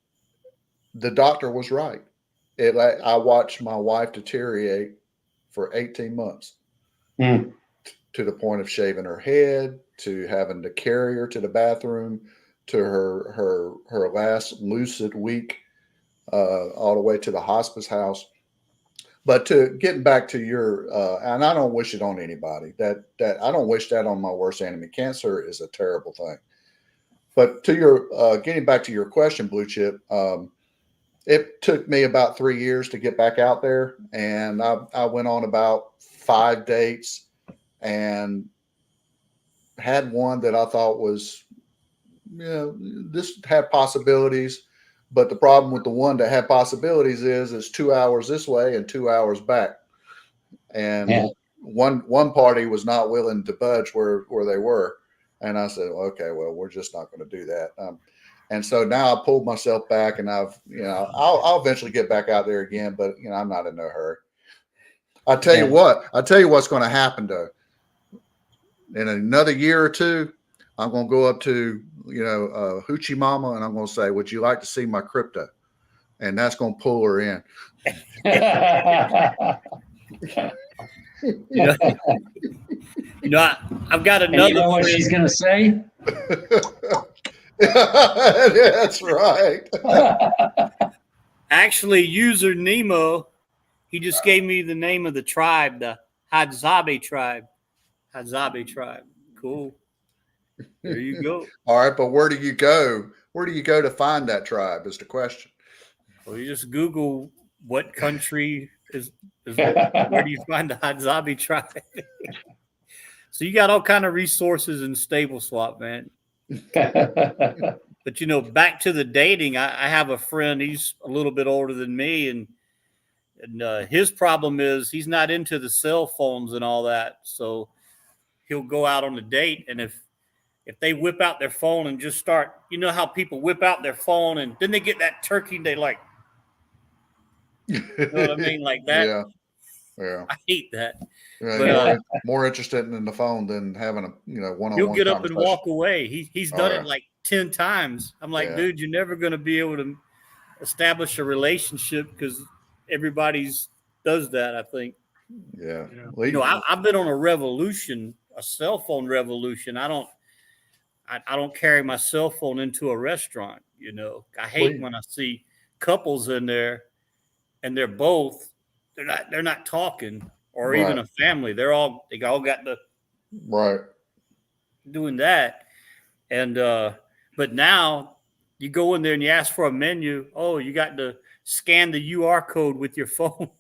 the doctor was right. I watched my wife deteriorate for 18 months Mm. to the point of shaving her head, to having to carry her to the bathroom, to her last lucid week, all the way to the hospice house. But to getting back to your, and I don't wish it on anybody. That I don't wish that on my worst enemy. Cancer is a terrible thing. But to your getting back to your question, Blue Chip, it took me about 3 years to get back out there, and I went on about 5 dates, and had one that I thought was, this had possibilities. But the problem with the one that had possibilities is it's 2 hours this way and 2 hours back. And Yeah. one party was not willing to budge where they were. And I said, okay, well, we're just not going to do that. And so now I pulled myself back, and I'll eventually get back out there again, but I'm not in no hurry. I'll tell you what's going to happen though. In another year or two, I'm going to go up to, Hoochie Mama, and I'm going to say, would you like to see my crypto? And that's going to pull her in. I've got And another. you know what she's going to say? That's right. Actually, user Nemo, he just gave me the name of the tribe, the Hadzabe tribe. Hadzabe tribe. Cool. There you go. All right, but where do you go? Where do you go to find that tribe is the question. Well, you just Google what country is where do you find the Hadzabe tribe? So you got all kind of resources in Stable Swap, man. But back to the dating, I have a friend. He's a little bit older than me, and his problem is he's not into the cell phones and all that. So he'll go out on a date, and if they whip out their phone and just start, how people whip out their phone and then they get that turkey, they like, you know what I mean, like that. Yeah. I hate that. But more interested in the phone than having a one-on-one. He'll get up and walk away. He's done it like 10 times. I'm like, dude, you're never going to be able to establish a relationship because everybody's does that. I think. Yeah. I've been on a revolution, a cell phone revolution. I don't carry my cell phone into a restaurant. I hate when I see couples in there and they're not talking, or even a family. They all got the doing that. And but now you go in there and you ask for a menu. Oh, you got to scan the UR code with your phone.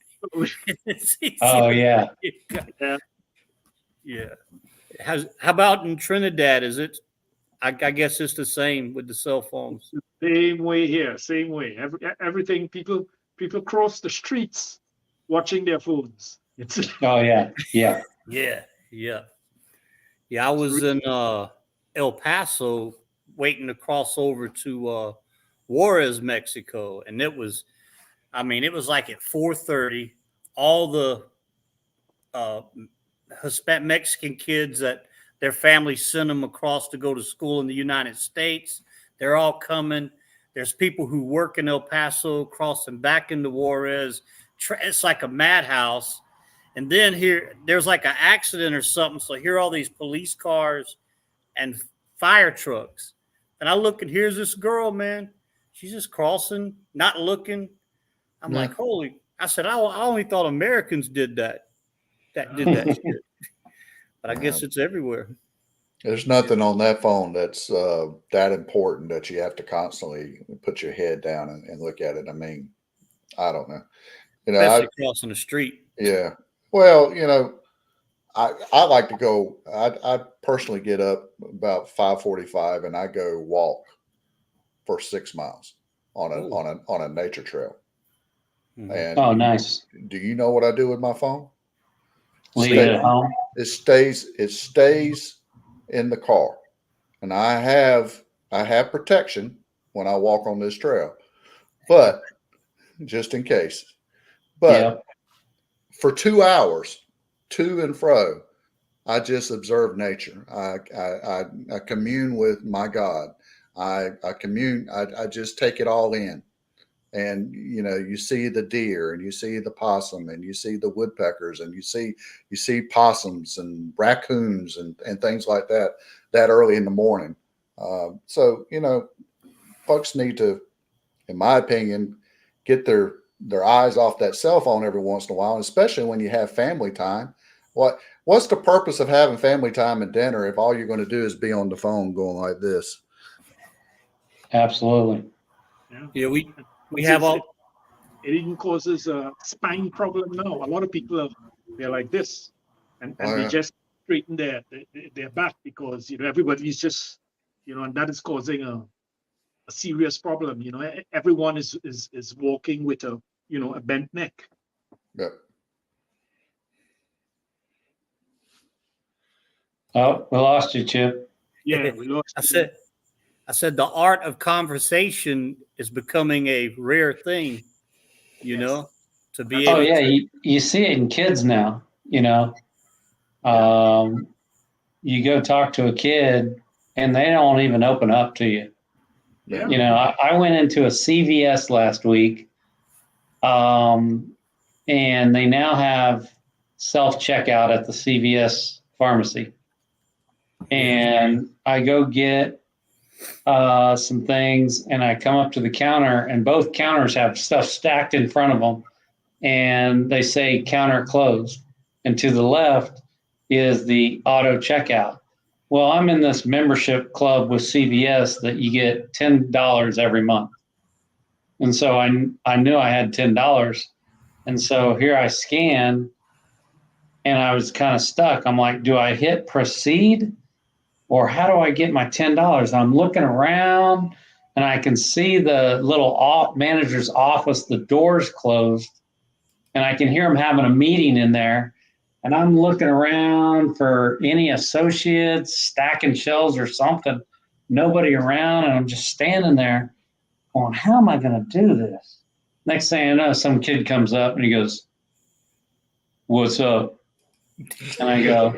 Oh yeah. Yeah. How about in Trinidad? Is it? I guess it's the same with the cell phones. Same way here. Same way. Everything. People cross the streets watching their phones. Oh yeah. Yeah. Yeah. I was in El Paso waiting to cross over to Juarez, Mexico, and it was like at 4:30. All the Hispanic Mexican kids that their families sent them across to go to school in the United States, they're all coming. There's people who work in El Paso crossing back into Juarez. It's like a madhouse. And then there's like an accident or something. So here are all these police cars and fire trucks. And I look, and here's this girl, man. She's just crossing, not looking. I'm like, holy. I said, I only thought Americans did that. Did that shit. But I guess it's everywhere. There's nothing on that phone that's that important that you have to constantly put your head down and look at it. I mean, I don't know. Especially crossing the street. Yeah. Well, I like to go. I personally get up about 5:45 and I go walk for 6 miles on a nature trail. Mm-hmm. And nice. Do you know what I do with my phone? Leave it at home. It stays in the car, and I have protection when I walk on this trail, but just in case. But for 2 hours, to and fro, I just observe nature. I commune with my God. I commune. I just take it all in, and you see the deer, and you see the possum, and you see the woodpeckers, and you see possums and raccoons and things like that early in the morning. So folks need to, in my opinion, get their eyes off that cell phone every once in a while, and especially when you have family time. What's the purpose of having family time and dinner if all you're going to do is be on the phone going like this? Absolutely. Yeah, we have all. It even causes a spine problem now. A lot of people they're like this, and they just straighten their back because everybody's just and that is causing a serious problem. Everyone is walking with a bent neck. Yep. Oh, we lost you, Chip. Yeah, we lost. I said the art of conversation is becoming a rare thing. To be able. Oh yeah, you see it in kids now. You go talk to a kid, and they don't even open up to you. Yeah. I went into a CVS last week, and they now have self-checkout at the CVS pharmacy. And I go get some things, and I come up to the counter, and both counters have stuff stacked in front of them, and they say counter closed. And to the left is the auto checkout. Well, I'm in this membership club with CVS that you get $10 every month. And so I knew I had $10. And so here I scan, and I was kind of stuck. I'm like, do I hit proceed, or how do I get my $10? I'm looking around, and I can see the little manager's office, the door's closed, and I can hear them having a meeting in there. And I'm looking around for any associates stacking shelves or something. Nobody around, and I'm just standing there going, how am I going to do this? Next thing I know, some kid comes up and he goes, what's up? And I go,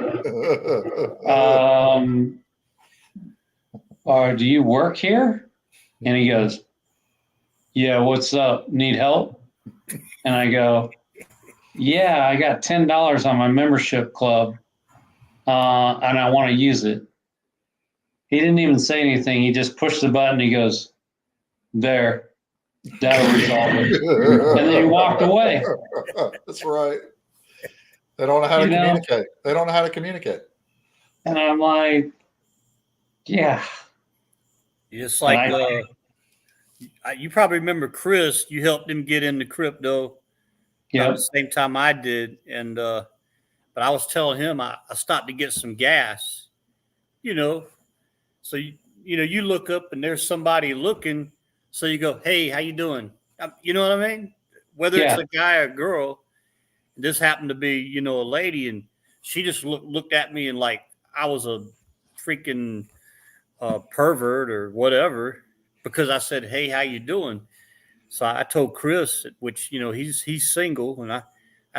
do you work here? And he goes, yeah, what's up? Need help? And I go, yeah, I got $10 on my membership club, and I want to use it. He didn't even say anything. He just pushed the button. He goes, there, that'll resolve it. And then he walked away. That's right. They don't know how to communicate. They don't know how to communicate. And I'm like, yeah. It's like, you probably remember Chris. You helped him get into crypto. At the same time I did, and but I was telling him I stopped to get some gas, So you look up and there's somebody looking, so you go, hey, how you doing? You know what I mean? Whether it's a guy or a girl. This happened to be a lady, and she just looked at me and like I was a freaking pervert or whatever because I said, hey, how you doing? So I told Chris, which, he's single. And I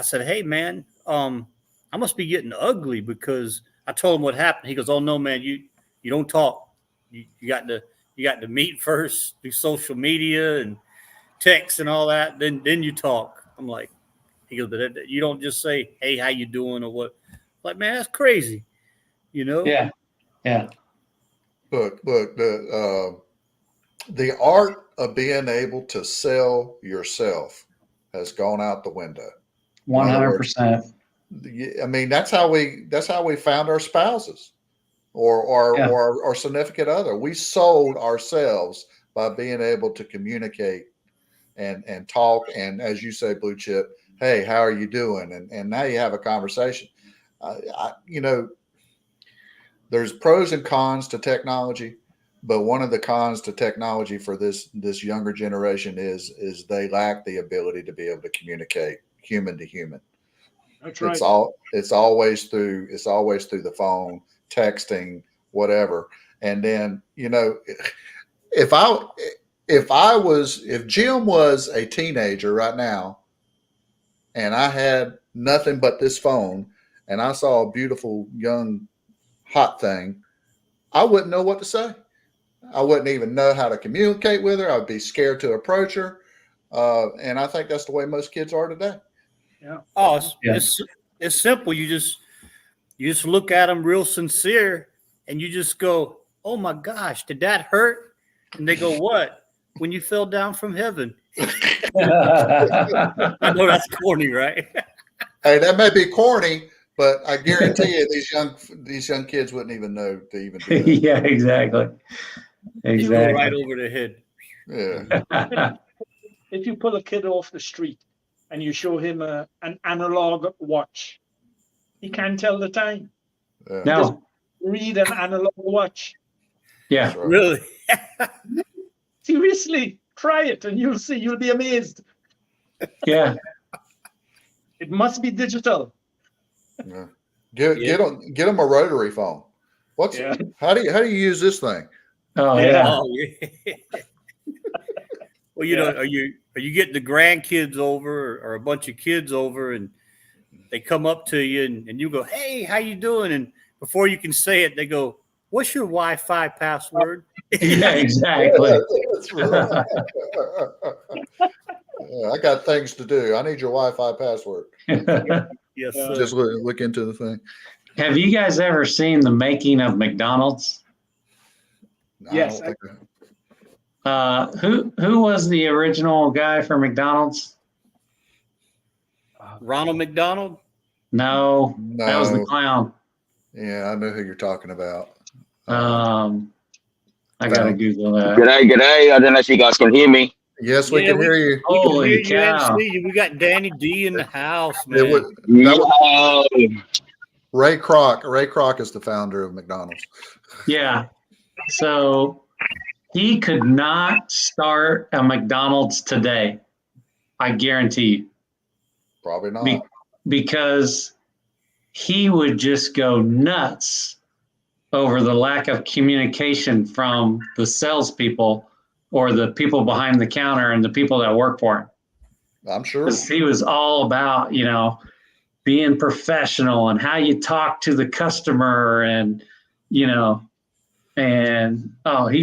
said, hey, man, I must be getting ugly because I told him what happened. He goes, oh, no, man, you don't talk. You got to meet first, do social media and text and all that. Then you talk. I'm like, he goes, but you don't just say, hey, how you doing or what? I'm like, man, that's crazy. Yeah. Yeah. Look, the art of being able to sell yourself has gone out the window. 100%. I mean, that's how we found our spouses or significant other. We sold ourselves by being able to communicate and talk. And as you say, Blue Chip, hey, how are you doing? And now you have a conversation. There's pros and cons to technology. But one of the cons to technology for this younger generation is they lack the ability to be able to communicate human to human. That's right. It's always through the phone, texting, whatever. And then if Jim was a teenager right now, and I had nothing but this phone, and I saw a beautiful young hot thing, I wouldn't know what to say. I wouldn't even know how to communicate with her. I'd be scared to approach her. And I think that's the way most kids are today. Oh, Yeah. it's simple. You just look at them real sincere, and you just go, "Oh my gosh, did that hurt?" And they go, "What?" When you fell down from heaven. I know that's corny, right? Hey, that may be corny, but I guarantee you these young kids wouldn't even know to even do that. Yeah, exactly. You go right Exactly. over the head. Yeah. If you pull a kid off the street and you show him an analog watch, he can't tell the time. Yeah. No. Read an analog watch. Yeah. That's right. Really? Seriously, try it and you'll see. You'll be amazed. Yeah. It must be digital. Yeah. Get them a rotary phone. Yeah. How do you use this thing? Oh Yeah. yeah. Oh, yeah. Well, you know, are you getting the grandkids over or a bunch of kids over, and they come up to you and you go, "Hey, how you doing?" And before you can say it, they go, "What's your Wi-Fi password?" Yeah, exactly. That's right. Yeah, I got things to do. I need your Wi-Fi password. Yes, Yeah. sir. Just look into the thing. Have you guys ever seen the making of McDonald's? No, Yes, I don't think Who was the original guy for McDonald's? Ronald McDonald. No, that was the No. clown. Yeah, I know who you're talking about. I gotta Google that. G'day. I don't know if you guys can hear me. Yes, we Yeah, can hear you. We can Holy hear you and cow. see you. We got Danny D in the house, It man. was, Ray Kroc. Ray Kroc is the founder of McDonald's. Yeah. So he could not start a McDonald's today. I guarantee you. Probably not. Because he would just go nuts over the lack of communication from the salespeople or the people behind the counter and the people that work for him. I'm sure. Because he was all about, being professional and how you talk to the customer and, he'd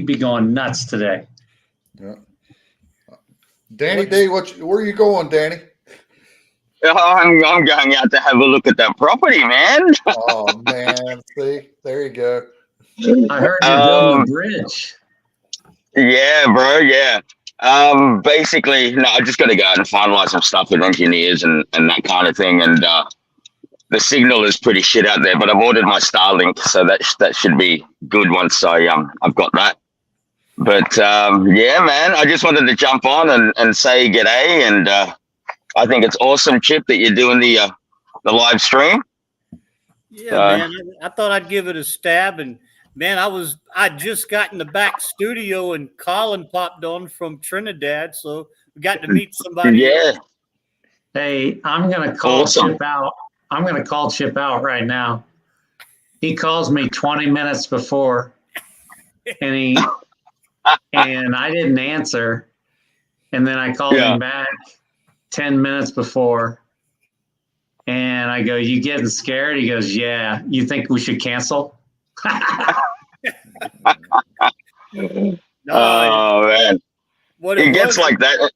be going nuts today. Yeah. Danny D, where are you going, Danny? I'm going out to have a look at that property, man. Oh man, see, there you go. I heard you're building a bridge. Yeah, bro. Yeah. Basically, no, I just got to go out and finalize some stuff with engineers and that kind of thing. And the signal is pretty shit out there, but I've ordered my Starlink, so that should be good once I've got that. But yeah, man, I just wanted to jump on and say g'day, and I think it's awesome, Chip, that you're doing the live stream. Yeah, man. I thought I'd give it a stab, and man, I just got in the back studio, and Colin popped on from Trinidad, so we got to meet somebody. Yeah. Hey, I'm gonna call Awesome. Chip out. I'm gonna call Chip out right now. He calls me 20 minutes before, and I didn't answer, and then I called him back 10 minutes before, and I go, "You getting scared?" He goes, "Yeah." "You think we should cancel?" No, Oh man, what it it gets was, like that.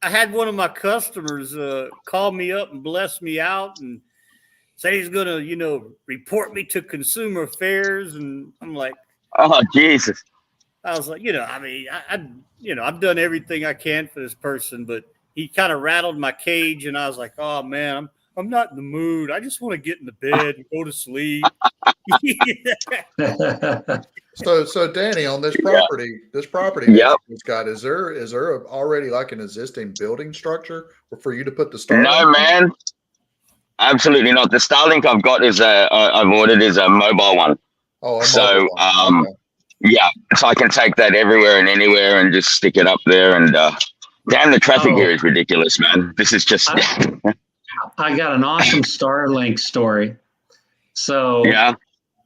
I had one of my customers call me up and bless me out and say he's gonna, report me to Consumer Affairs, and I'm like, Oh Jesus. I was like, I've done everything I can for this person, but he kind of rattled my cage, and I was like, oh man, I'm not in the mood. I just want to get in the bed and go to sleep. So Danny, on this property Yep. it's got, is there already like an existing building structure for you to put the Starlink? No, man. Absolutely not. The Starlink I've got I've ordered is a mobile one. Oh, a So, mobile one. Okay. Yeah, so I can take that everywhere and anywhere and just stick it up there. And damn, the traffic here is ridiculous, man. This is just. I got an awesome Starlink story. So Yeah.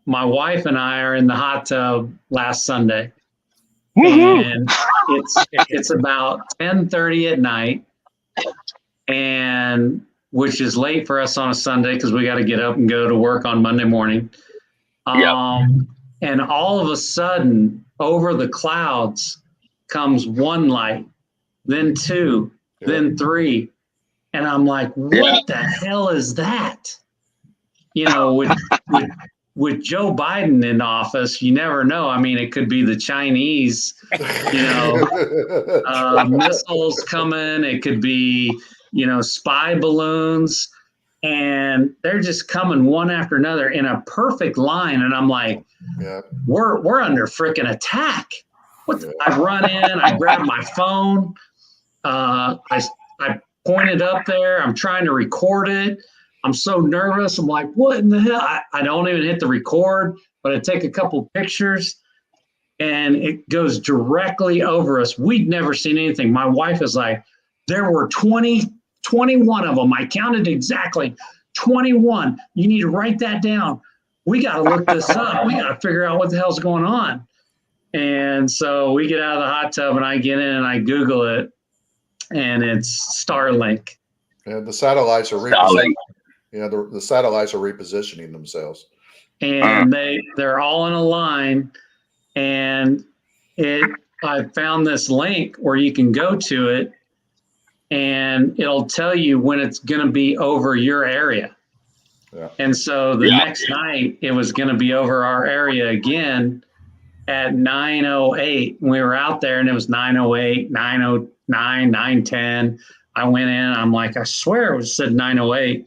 my wife and I are in the hot tub last Sunday, Woohoo! and it's about 10:30 at night, and which is late for us on a Sunday because we got to get up and go to work on Monday morning. And all of a sudden, over the clouds comes one light, then 2, then 3. And I'm like, what the hell is that? You know, with Joe Biden in office, you never know. I mean, it could be the Chinese, you know, missiles coming. It could be, you know, spy balloons. And they're just coming one after another in a perfect line. And I'm like, we're under freaking attack. I run in, I grab my phone. I pointed up there. I'm trying to record it. I'm so nervous. I'm like, what in the hell? I don't even hit the record, but I take a couple pictures and it goes directly over us. We'd never seen anything. My wife is like, there were 21 of them. I counted exactly 21. You need to write that down. We got to look this up. We got to figure out what the hell's going on. And so we get out of the hot tub and I get in and I Google it, and it's Starlink. And the satellites are repositioning. Yeah, the satellites are repositioning themselves. And they're all in a line. And I found this link where you can go to it, and it'll tell you when it's going to be over your area. Yeah. And so the next night, it was going to be over our area again at 9:08. We were out there, and it was 9:08, 9:09, 9:10. I went in. I'm like, I swear it said 9:08.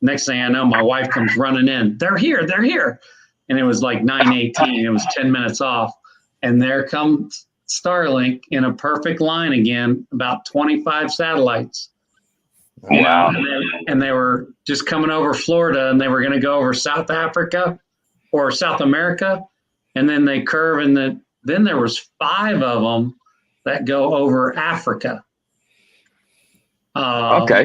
Next thing I know, my wife comes running in. They're here. And it was like 9:18. It was 10 minutes off. And there comes Starlink in a perfect line again, about 25 satellites. You know, and they were just coming over Florida, and they were going to go over South Africa or South America. And then they curve, and then there was 5 of them that go over Africa. Okay.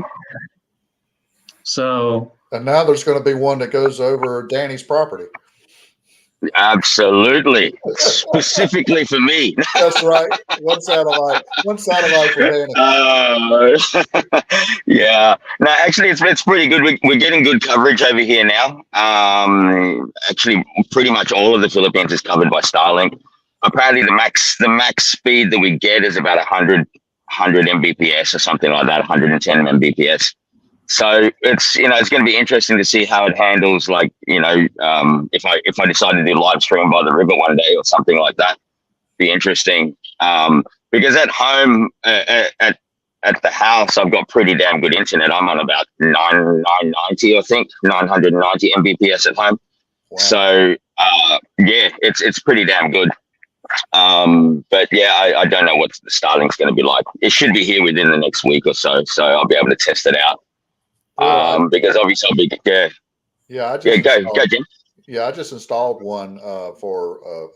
So. And now there's going to be one that goes over Danny's property. Absolutely. Specifically for me. That's right. One satellite for Danny. Yeah. No, actually, it's pretty good. We're getting good coverage over here now. Actually, pretty much all of the Philippines is covered by Starlink. Apparently, the max speed that we get is about 100 Mbps or something like that, 110 Mbps. So it's going to be interesting to see how it handles, like, if I decide to do live stream by the river one day or something like that, be interesting. Because at home, at the house, I've got pretty damn good internet. I'm on about 990, I think, 990 Mbps at home. Wow. So it's pretty damn good. But yeah, I don't know what the Starlink's going to be like. It should be here within the next week or so I'll be able to test it out. Because obviously I'll be go Jim. Yeah, I just installed one for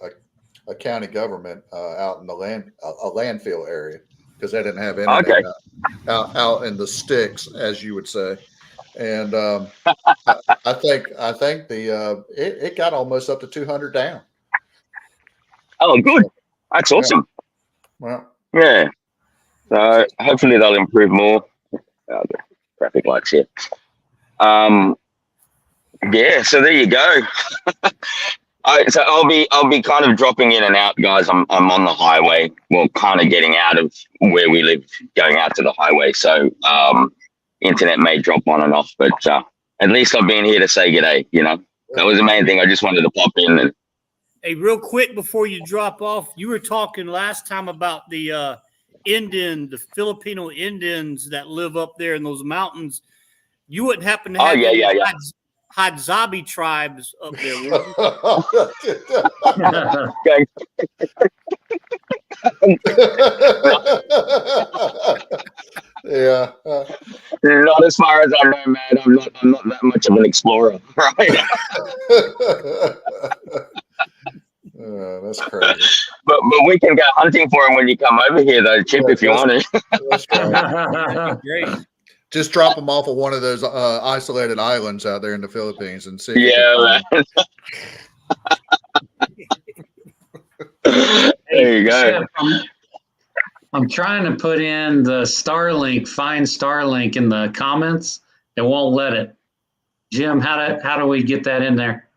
a county government out in the landfill area, because they didn't have internet out in the sticks, as you would say. And I think it got almost up to 200 down. Oh, good. That's awesome. Well, yeah. So hopefully they'll improve more. Traffic lights here. Yeah, so there you go. So I'll be kind of dropping in and out, guys. I'm on the highway. Well, kind of getting out of where we live, going out to the highway. So internet may drop on and off, but at least I've been here to say g'day. That was the main thing. I just wanted to pop in. And hey, real quick before you drop off, you were talking last time about the the Filipino Indians that live up there in those mountains. You wouldn't happen to have Hadzabi tribes up there, would you? Yeah. Not as far as I know, man. I'm not that much of an explorer, right? That's crazy. But we can go hunting for him when you come over here, though, Chip, if you want to. That's right. Great. Just drop them off of one of those isolated islands out there in the Philippines and see. Yeah, man. There you go. I'm trying to put in the Starlink, find Starlink in the comments. It won't let it. Jim, how do we get that in there?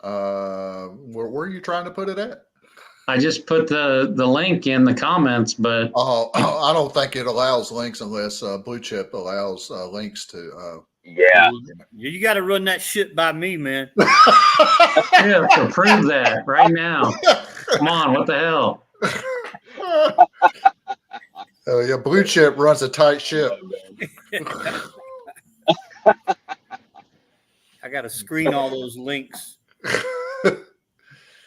Where are you trying to put it at? I just put the link in the comments, but Oh, I don't think it allows links unless Blue Chip allows links to. Yeah. You got to run that shit by me, man. yeah, to prove that right now. Come on, what the hell? Yeah, Blue Chip runs a tight ship. I got to screen all those links.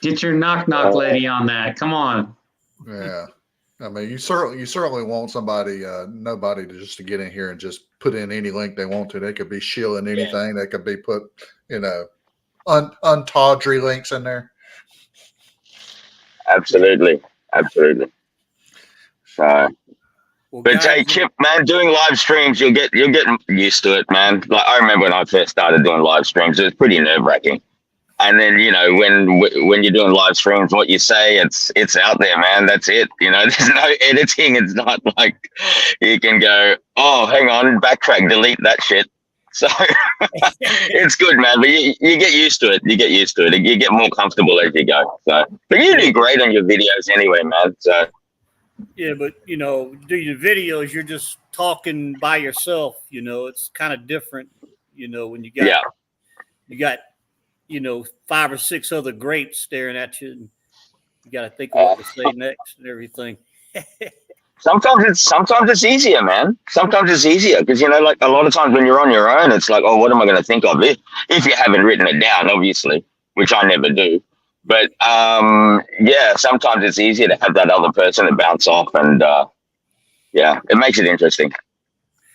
Get your knock lady on that. Come on. Yeah, I mean, you certainly want somebody, nobody to just to get in here and just put in any link they want to. They could be shilling anything. They could be put, untawdry links in there. Absolutely. So, Well, but guys, hey, Chip, man, doing live streams, you'll get used to it, man. Like I remember when I first started doing live streams, it was pretty nerve wracking. And then when you're doing live streams, what you say, it's out there, man. That's it. There's no editing. It's not like you can go, oh, hang on, backtrack, delete that shit. So it's good, man. But you get used to it. You get more comfortable as you go. So, but you do great on your videos anyway, man. So yeah, but do your videos, you're just talking by yourself. It's kind of different. When you got 5 or 6 other greats staring at you, and you got to think of what to say next and everything. sometimes it's easier, man. Sometimes it's easier because like a lot of times when you're on your own, it's like, oh, what am I going to think of? If you haven't written it down, obviously, which I never do. But yeah, sometimes it's easier to have that other person to bounce off, and yeah, it makes it interesting.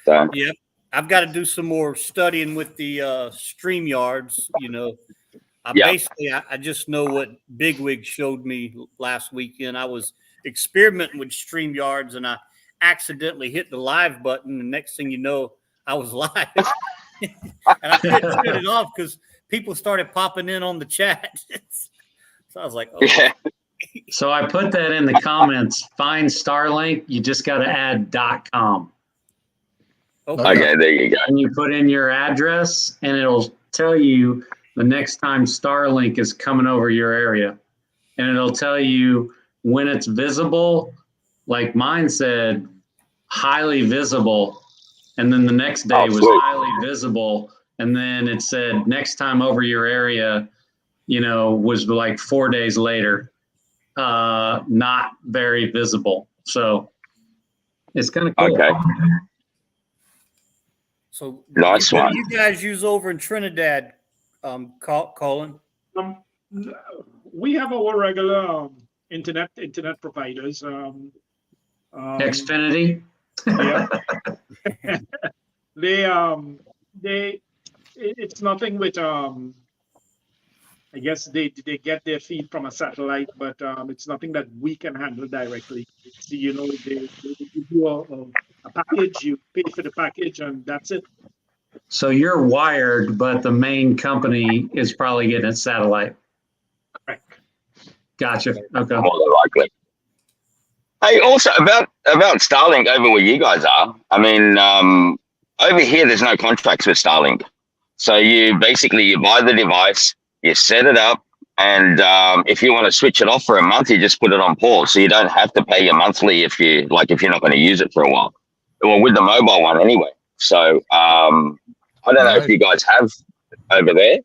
So Yeah, I've got to do some more studying with the StreamYards. I just know what Bigwig showed me last weekend. I was experimenting with StreamYards, and I accidentally hit the live button. And next thing you know, I was live, and I couldn't shut it off because people started popping in on the chat. So I was like, oh. yeah. So I put that in the comments. Find Starlink. You just got to add .com. Okay, there you go. And you put in your address, and it'll tell you the next time Starlink is coming over your area. And it'll tell you when it's visible. Like mine said, highly visible. And then the next day was highly visible. And then it said next time over your area, was like 4 days later, not very visible. So it's kind of cool. Okay. So Nice what one. do you guys use over in Trinidad, Colin? We have our regular internet providers. Xfinity. Yeah. It's nothing with I guess they get their feed from a satellite, but it's nothing that we can handle directly. They give you a package, you pay for the package, and that's it. So you're wired, but the main company is probably getting a satellite. Correct. Gotcha. Okay. More than likely. Hey, also about Starlink over where you guys are. I mean, over here there's no contracts with Starlink, so you buy the device, you set it up, and if you want to switch it off for a month, you just put it on pause, so you don't have to pay your monthly if you're not going to use it for a while. Well, with the mobile one anyway. So I don't know if you guys have over there.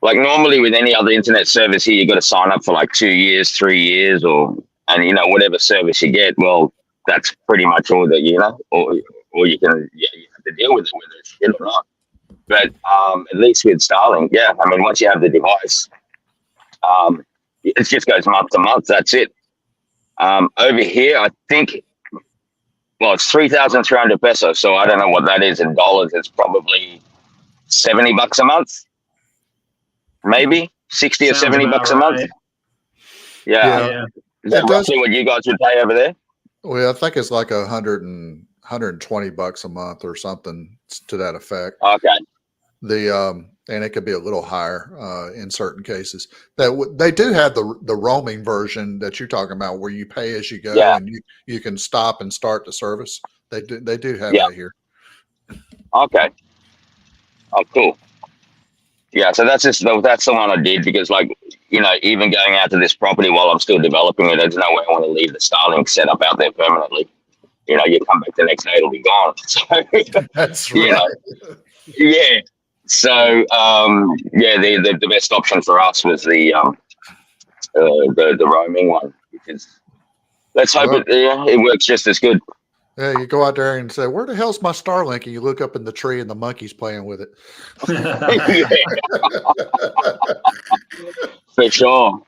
Like normally with any other internet service here, you got to sign up for like 2 years, 3 years, and whatever service you get. Well, that's pretty much all that or you can you have to deal with it, whether it's shit or not. But at least with Starlink, yeah, I mean once you have the device, it just goes month to month. That's it. Over here, I think. Well, it's 3,300 pesos, so I don't know what that is in dollars. It's probably $70 a month, maybe 60 or Sounds $70 a about month. right. Yeah. Yeah. Is that roughly what you guys would pay over there? Well, I think it's like $120 a month or something to that effect. Okay. And it could be a little higher in certain cases. They do have the roaming version that you're talking about, where you pay as you go, and you can stop and start the service. They do have that here. Okay. Oh, cool. Yeah, so that's the one I did because, like, even going out to this property while I'm still developing it, there's no way I want to leave the Starlink set up out there permanently. You come back the next day, it'll be gone. So, That's you know, right. yeah. So, the best option for us was the roaming one, because let's hope it works just as good. Yeah, you go out there and say, "Where the hell's my Starlink?" And you look up in the tree, and the monkey's playing with it. For sure.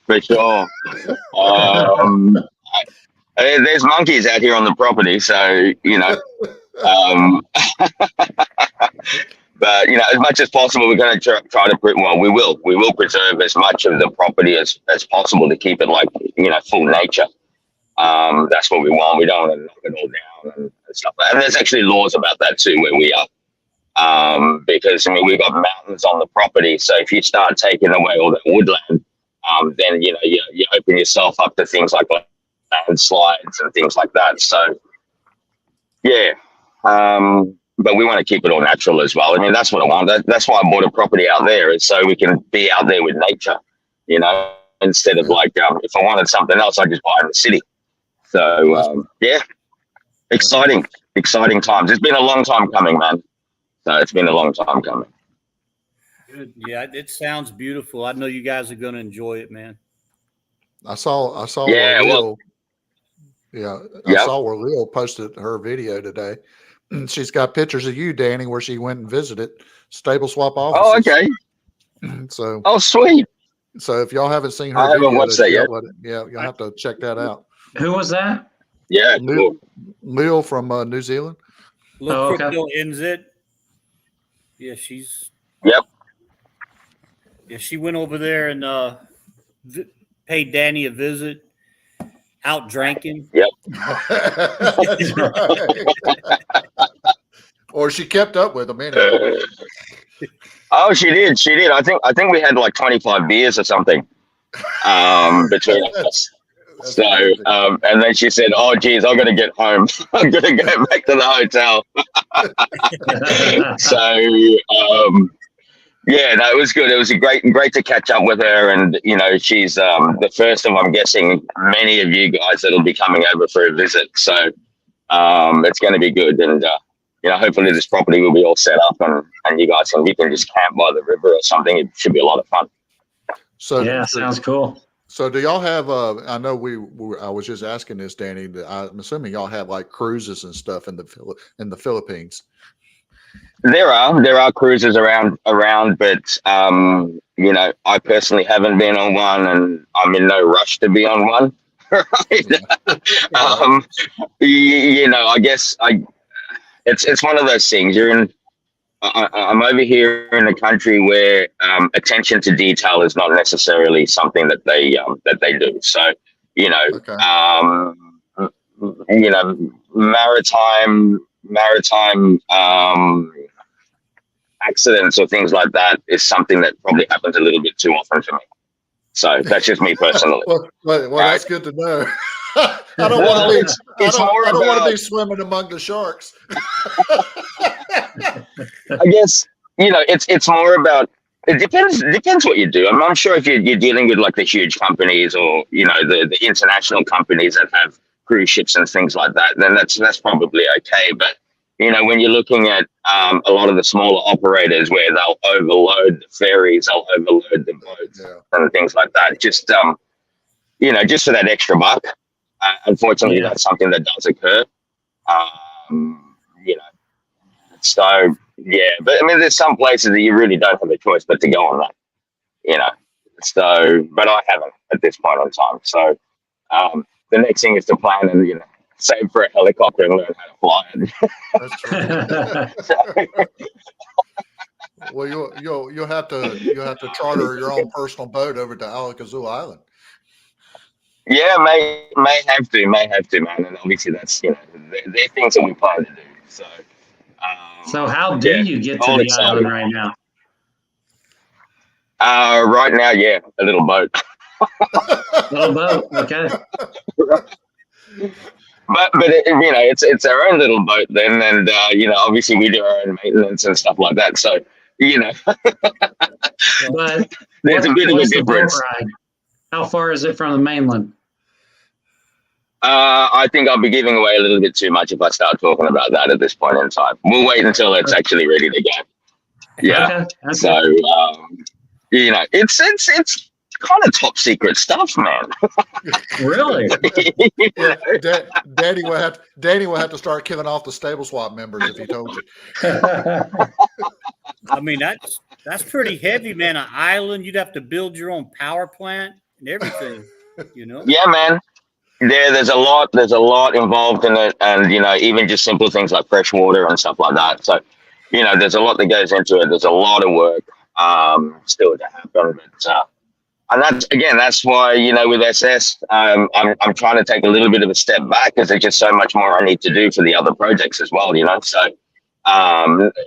Um, there's monkeys out here on the property, so Um, but as much as possible, we're going to try to. We will preserve as much of the property as possible to keep it like full nature. That's what we want. We don't want to knock it all down and stuff. And there's actually laws about that too, where we are. Because we've got mountains on the property, so if you start taking away all that woodland, then you open yourself up to things like landslides and things like that. So yeah. But we want to keep it all natural as well. That's what I want. That's why I bought a property out there, is so we can be out there with nature, instead of like, if I wanted something else, I just buy it in the city. So, exciting times. It's been a long time coming, man. So it's been a long time coming. Good. Yeah, it sounds beautiful. I know you guys are going to enjoy it, man. I saw. Yeah, Leo, I saw where Leo posted her video today. She's got pictures of you, Danny, where she went and visited Stable Swap offices. Oh, okay. So. Oh, sweet. So if y'all haven't seen her I haven't video, watched that yet. You'll have to check that out. Who was that? Yeah, cool. Leo from New Zealand. Look, Crypto ends it. Yeah, Yep. Yeah, she went over there and paid Danny a visit. Out drinking. Yep. Or she kept up with him anyway. Oh, she did. I think we had like 25 beers or something between us. So, and then she said, "Oh, geez, I'm gonna get home. I'm gonna go back to the hotel." So, yeah, no, it was good. It was great to catch up with her, and she's the first of, I'm guessing, many of you guys that'll be coming over for a visit. So it's going to be good, and hopefully this property will be all set up, and you guys can just camp by the river or something. It should be a lot of fun. So yeah, sounds cool. So do y'all have? I know I was just asking this, Danny. I'm assuming y'all have like cruises and stuff in the Philippines. There are cruises around, but I personally haven't been on one, and I'm in no rush to be on one. Right? I guess it's one of those things. I'm over here in a country where attention to detail is not necessarily something that they do. So maritime accidents or things like that is something that probably happens a little bit too often for me. So that's just me personally. Well, that's good to know. I don't want to be swimming among the sharks. I guess it's more about, it depends what you do. I'm sure if you're dealing with like the huge companies or the international companies that have cruise ships and things like that, then that's probably okay. But when you're looking at a lot of the smaller operators where they'll overload the ferries, they'll overload the boats and things like that, just just for that extra buck. Unfortunately, that's something that does occur. So yeah, but there's some places that you really don't have a choice but to go on that. So, but I haven't at this point in time. So the next thing is to plan and save for a helicopter and learn how to fly it. That's right. Well, you'll have to charter your own personal boat over to Alakazoo Island. Yeah, may have to, man. And obviously that's they're things that we plan to do. So. So how do you get to the island right now? Right now, a little boat. Little boat, okay. But it's our own little boat then, and obviously we do our own maintenance and stuff like that. So you know, But there's a bit of a what's the boat difference. ride? How far is it from the mainland? I think I'll be giving away a little bit too much if I start talking about that at this point in time. We'll wait until it's actually ready to go. Yeah. Okay. So, you know, it's kind of top secret stuff, man. Really? Yeah, Danny will have to start killing off the stable swap members if he told you. I mean, that's pretty heavy, man. An island, you'd have to build your own power plant and everything, you know? Yeah, man. There's a lot involved in it, and you know, even just simple things like fresh water and stuff like that. So, you know, there's a lot that goes into it. There's a lot of work still to happen. But, and that's why, you know, with SS, I'm trying to take a little bit of a step back because there's just so much more I need to do for the other projects as well, you know. So,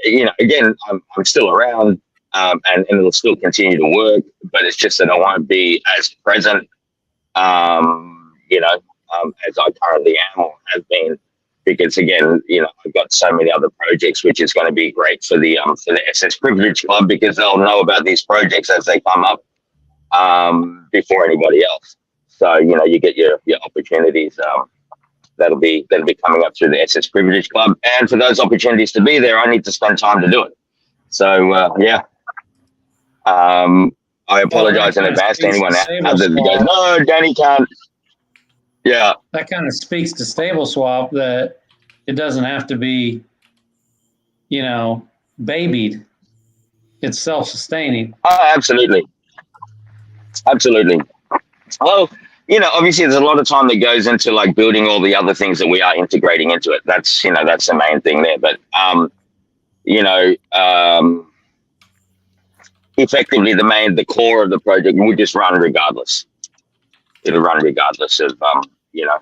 you know, again, I'm still around, and it'll still continue to work, but it's just that I won't be as present, you know, as I currently am or have been, because again, you know, I've got so many other projects, which is going to be great for the SS Privilege Club, because they'll know about these projects as they come up before anybody else. So, you know, you get your opportunities that'll be coming up through the SS Privilege Club, and for those opportunities to be there, I need to spend time to do it. So yeah, I apologize in advance to anyone out there that goes, no, Danny can't. Yeah, That kind of speaks to stable swap, that it doesn't have to be, you know, babied. It's self-sustaining. oh, absolutely. Well, you know, obviously there's a lot of time that goes into like building all the other things that we are integrating into it. That's, you know, that's the main thing there. But, you know, effectively the core of the project will just run regardless. It'll run regardless of, you know,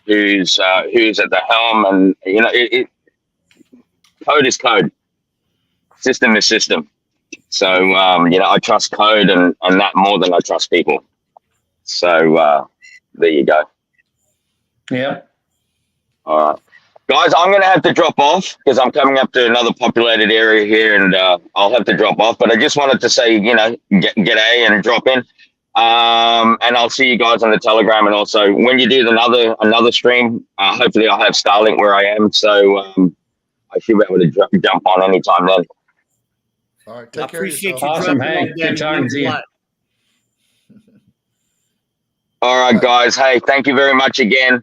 who's at the helm, and, you know, code is code, system is system. So, you know, I trust code and that more than I trust people. So, there you go. Yep. All right, guys, I'm going to have to drop off because I'm coming up to another populated area here, and I'll have to drop off. But I just wanted to say, you know, g'day and drop in. And I'll see you guys on the Telegram, and also when you do another stream, hopefully I'll have Starlink where I am, so I should be able to jump on anytime then. All right, I take care of appreciate yourself. you Awesome. dropping Hey, on, good Danny. talking Means to a you. lot. All right, guys. Hey, thank you very much again.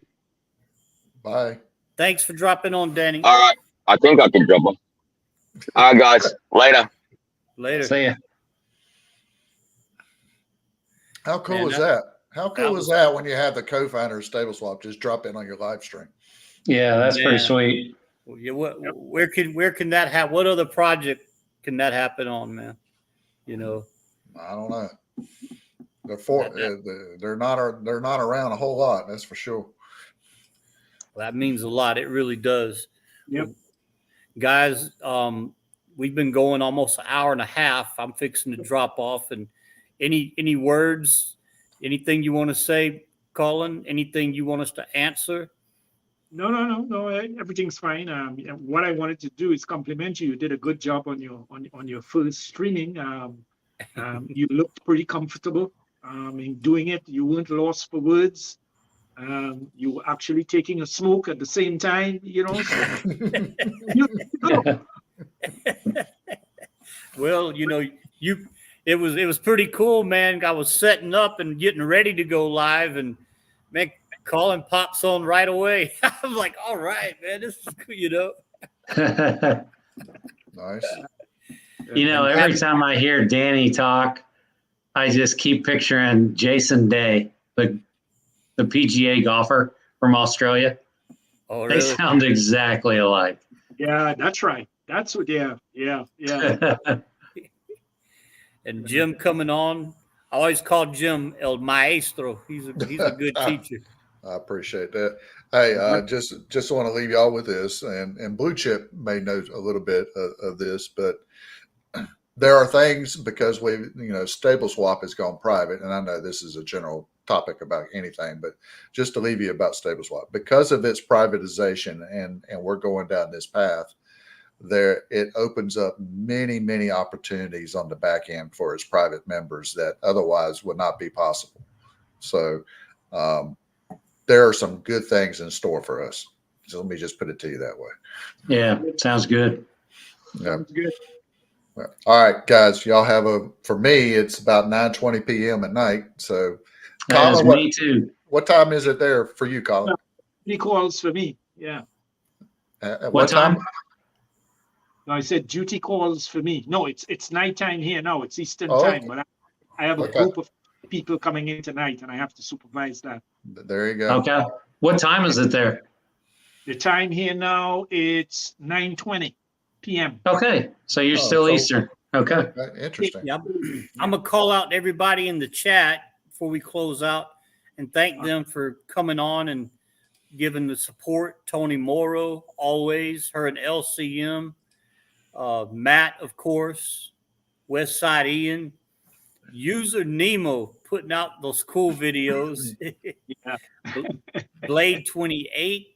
Bye. Thanks for dropping on, Danny. All right, I think I can drop on. All right, guys. Later. Later. See ya. How cool Man, is that? How cool was- is that when you have the co-founder of Stable Swap just drop in on your live stream? Yeah, that's pretty Man. sweet. Yeah, where can that happen? What other project can that happen on, man? You know, I don't know. They're not around a whole lot. That's for sure. that means a lot. It really does. Yep. Guys, we've been going almost an hour and a half. I'm fixing to drop off. And any words, anything you want to say, Colin? Anything you want us to answer? No. Everything's fine. What I wanted to do is compliment you. You did a good job on your first streaming. You looked pretty comfortable in doing it. You weren't lost for words. You were actually taking a smoke at the same time. You know. So Well, you know, it was pretty cool, man. I was setting up and getting ready to go live, and man, Colin pops on right away. I'm like, all right, man, this is cool, you know. Nice. You know, every time I hear Danny talk, I just keep picturing Jason Day, the PGA golfer from Australia. Oh, They really? sound exactly alike. yeah, that's right. That's what. Yeah. And Jim coming on. I always call Jim El Maestro. He's a good teacher. I appreciate that. Hey, just want to leave y'all with this, and Blue Chip may know a little bit of this, but there are things, because Stable Swap has gone private, and I know this is a general topic about anything, but just to leave you about Stable Swap, because of its privatization, and we're going down this path, it opens up many opportunities on the back end for his private members that otherwise would not be possible. So there are some good things in store for us. So let me just put it to you that way. Yeah, sounds good. Yeah. Sounds good. All right, guys, y'all have for me, it's about 9:20 p.m. at night. So As Colin, me too. what time is it there for you, Colin? 3 calls for me. Yeah. At What time? No, I said duty calls for me. No, it's nighttime here now. It's Eastern Oh, time, but I have a okay. group of people coming in tonight, and I have to supervise that. There you go. Okay. What time is it there? The time here now, it's 9:20 p.m. Okay. So you're Oh, still so- Eastern. Okay. Interesting. Yeah, I'm gonna call out everybody in the chat before we close out and thank them for coming on and giving the support. Tony Morrow, always, her and LCM, Matt, of course, Westside Ian, User Nemo putting out those cool videos. Yeah. Blade 28,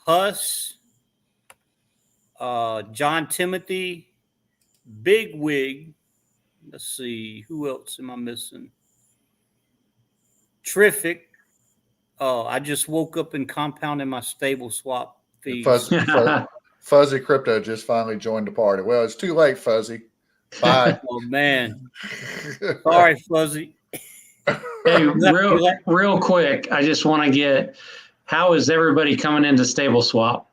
Huss, John Timothy, Big Wig. Let's see, who else am I missing? Terrific. Oh, I just woke up and compounded my stable swap fees. Fuzzy Crypto just finally joined the party. Well, it's too late, Fuzzy. Bye. Oh man, sorry, Fuzzy. Hey, real quick, I just want to get, how is everybody coming into Stable Swap?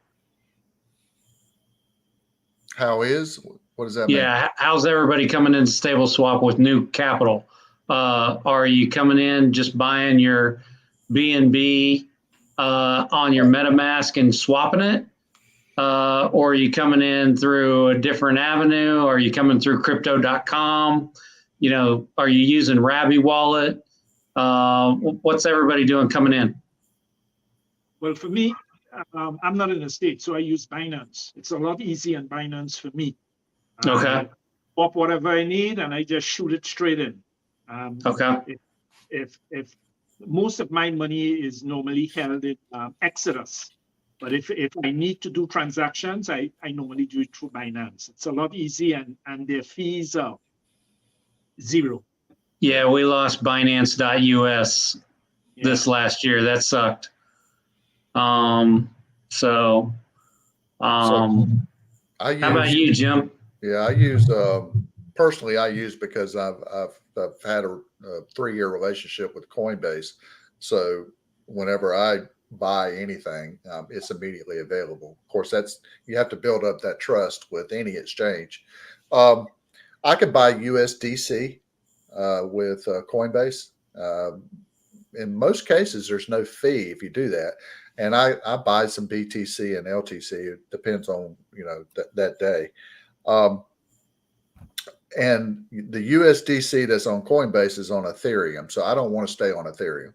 How is? What does that mean? Yeah, how's everybody coming into Stable Swap with new capital? Are you coming in just buying your BNB on your MetaMask and swapping it? Or are you coming in through a different avenue? Are you coming through crypto.com? You know, are you using Rabby Wallet? What's everybody doing coming in? Well, for me, I'm not in the States, so I use Binance. It's a lot easier on Binance for me. Okay. Swap whatever I need, and I just shoot it straight in. Okay. If most of my money is normally held in Exodus, but if I need to do transactions, I normally do it through Binance. It's a lot easier, and their fees are zero. Yeah, we lost Binance.us this last year. That sucked. How about you, Jim? Yeah, I use personally. I use because I've had a 3-year relationship with Coinbase, so whenever I buy anything, it's immediately available. Of course, you have to build up that trust with any exchange. I could buy USDC with Coinbase. In most cases, there's no fee if you do that. And I buy some BTC and LTC. It depends on that day. And the USDC that's on Coinbase is on Ethereum, so I don't want to stay on Ethereum.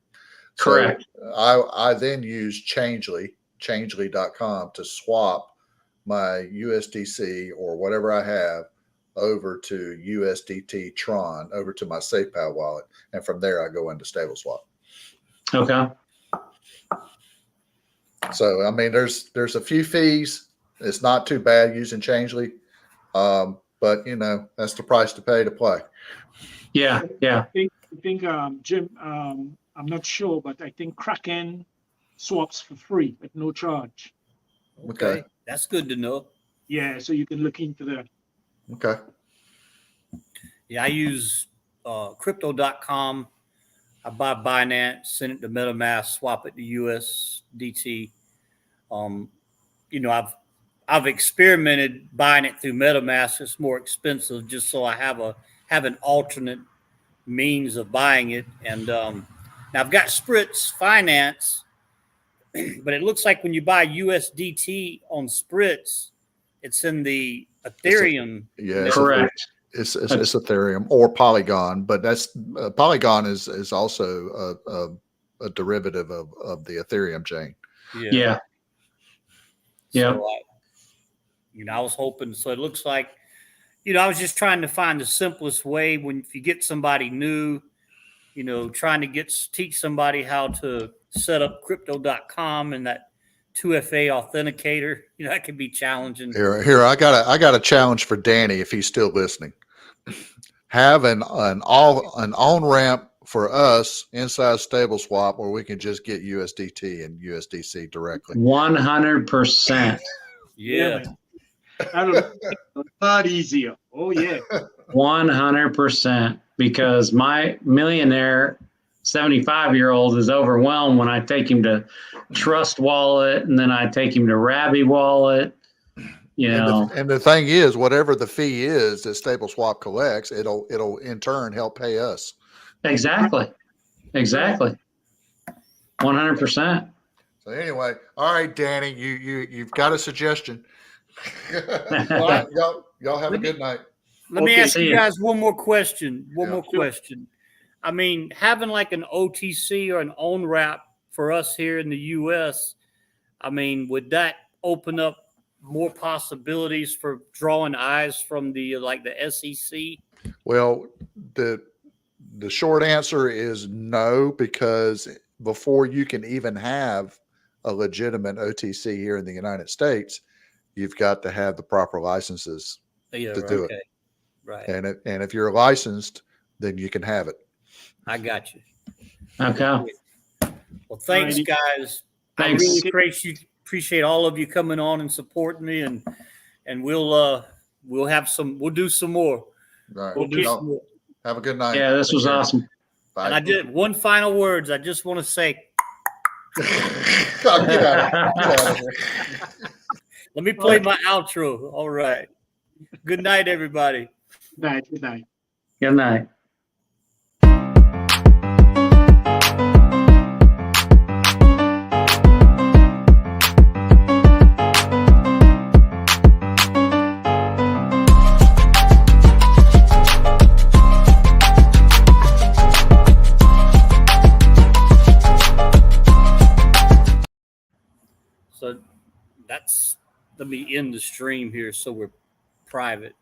Correct. So I then use Changely.com to swap my USDC or whatever I have over to USDT Tron over to my SafePal wallet, and from there I go into StableSwap. Okay. So I mean, there's a few fees. It's not too bad using Changely, but that's the price to pay to play. Yeah. I think Jim, I'm not sure, but I think Kraken swaps for free at no charge. Okay, that's good to know. Yeah, so you can look into that. Okay. Yeah, I use crypto.com. I buy Binance, send it to MetaMask, swap it to USDT. I've experimented buying it through MetaMask. It's more expensive, just so I have an alternate means of buying it. And now I've got Spritz Finance, but it looks like when you buy USDT on Spritz, it's in the Ethereum. Correct. It's Ethereum or Polygon, but that's Polygon is also a derivative of the Ethereum chain. Yeah. So I was hoping. So it looks like, I was just trying to find the simplest way if you get somebody new, trying to teach somebody how to set up crypto.com and that 2FA authenticator. You know, that can be challenging. Here, I got a challenge for Danny if he's still listening. Have an on ramp for us inside Stable Swap where we can just get USDT and USDC directly. 100%. Yeah. Man. I don't know. A lot easier. Oh yeah. 100%. Because my millionaire 75-year-old is overwhelmed when I take him to Trust Wallet and then I take him to Rabby Wallet. You know, And the thing is, whatever the fee is that Stable Swap collects, it'll in turn help pay us. exactly. 100%. So anyway, all right, Danny, you've got a suggestion. All right, y'all have a good night. Let me Okay, ask see you ya. guys one more question. Yeah. Question. I mean, having like an OTC or an on wrap for us here in the U.S., I mean, would that open up more possibilities for drawing eyes from the SEC? Well, the short answer is no, because before you can even have a legitimate OTC here in the United States, you've got to have the proper licenses Yeah, to do it. Right. And if you're licensed, then you can have it. I got you. Okay. Well, thanks, Alrighty. guys. Thanks. I really appreciate all of you coming on and supporting me, and we'll do some more. All right. We'll do Y'all some more. have a good night. Yeah, this was awesome. Bye. And I did one final words. I just want to say, Oh, get out of here. let me play my outro. All right. Good night, everybody. Good night. Good night. So let me end the stream here so we're private.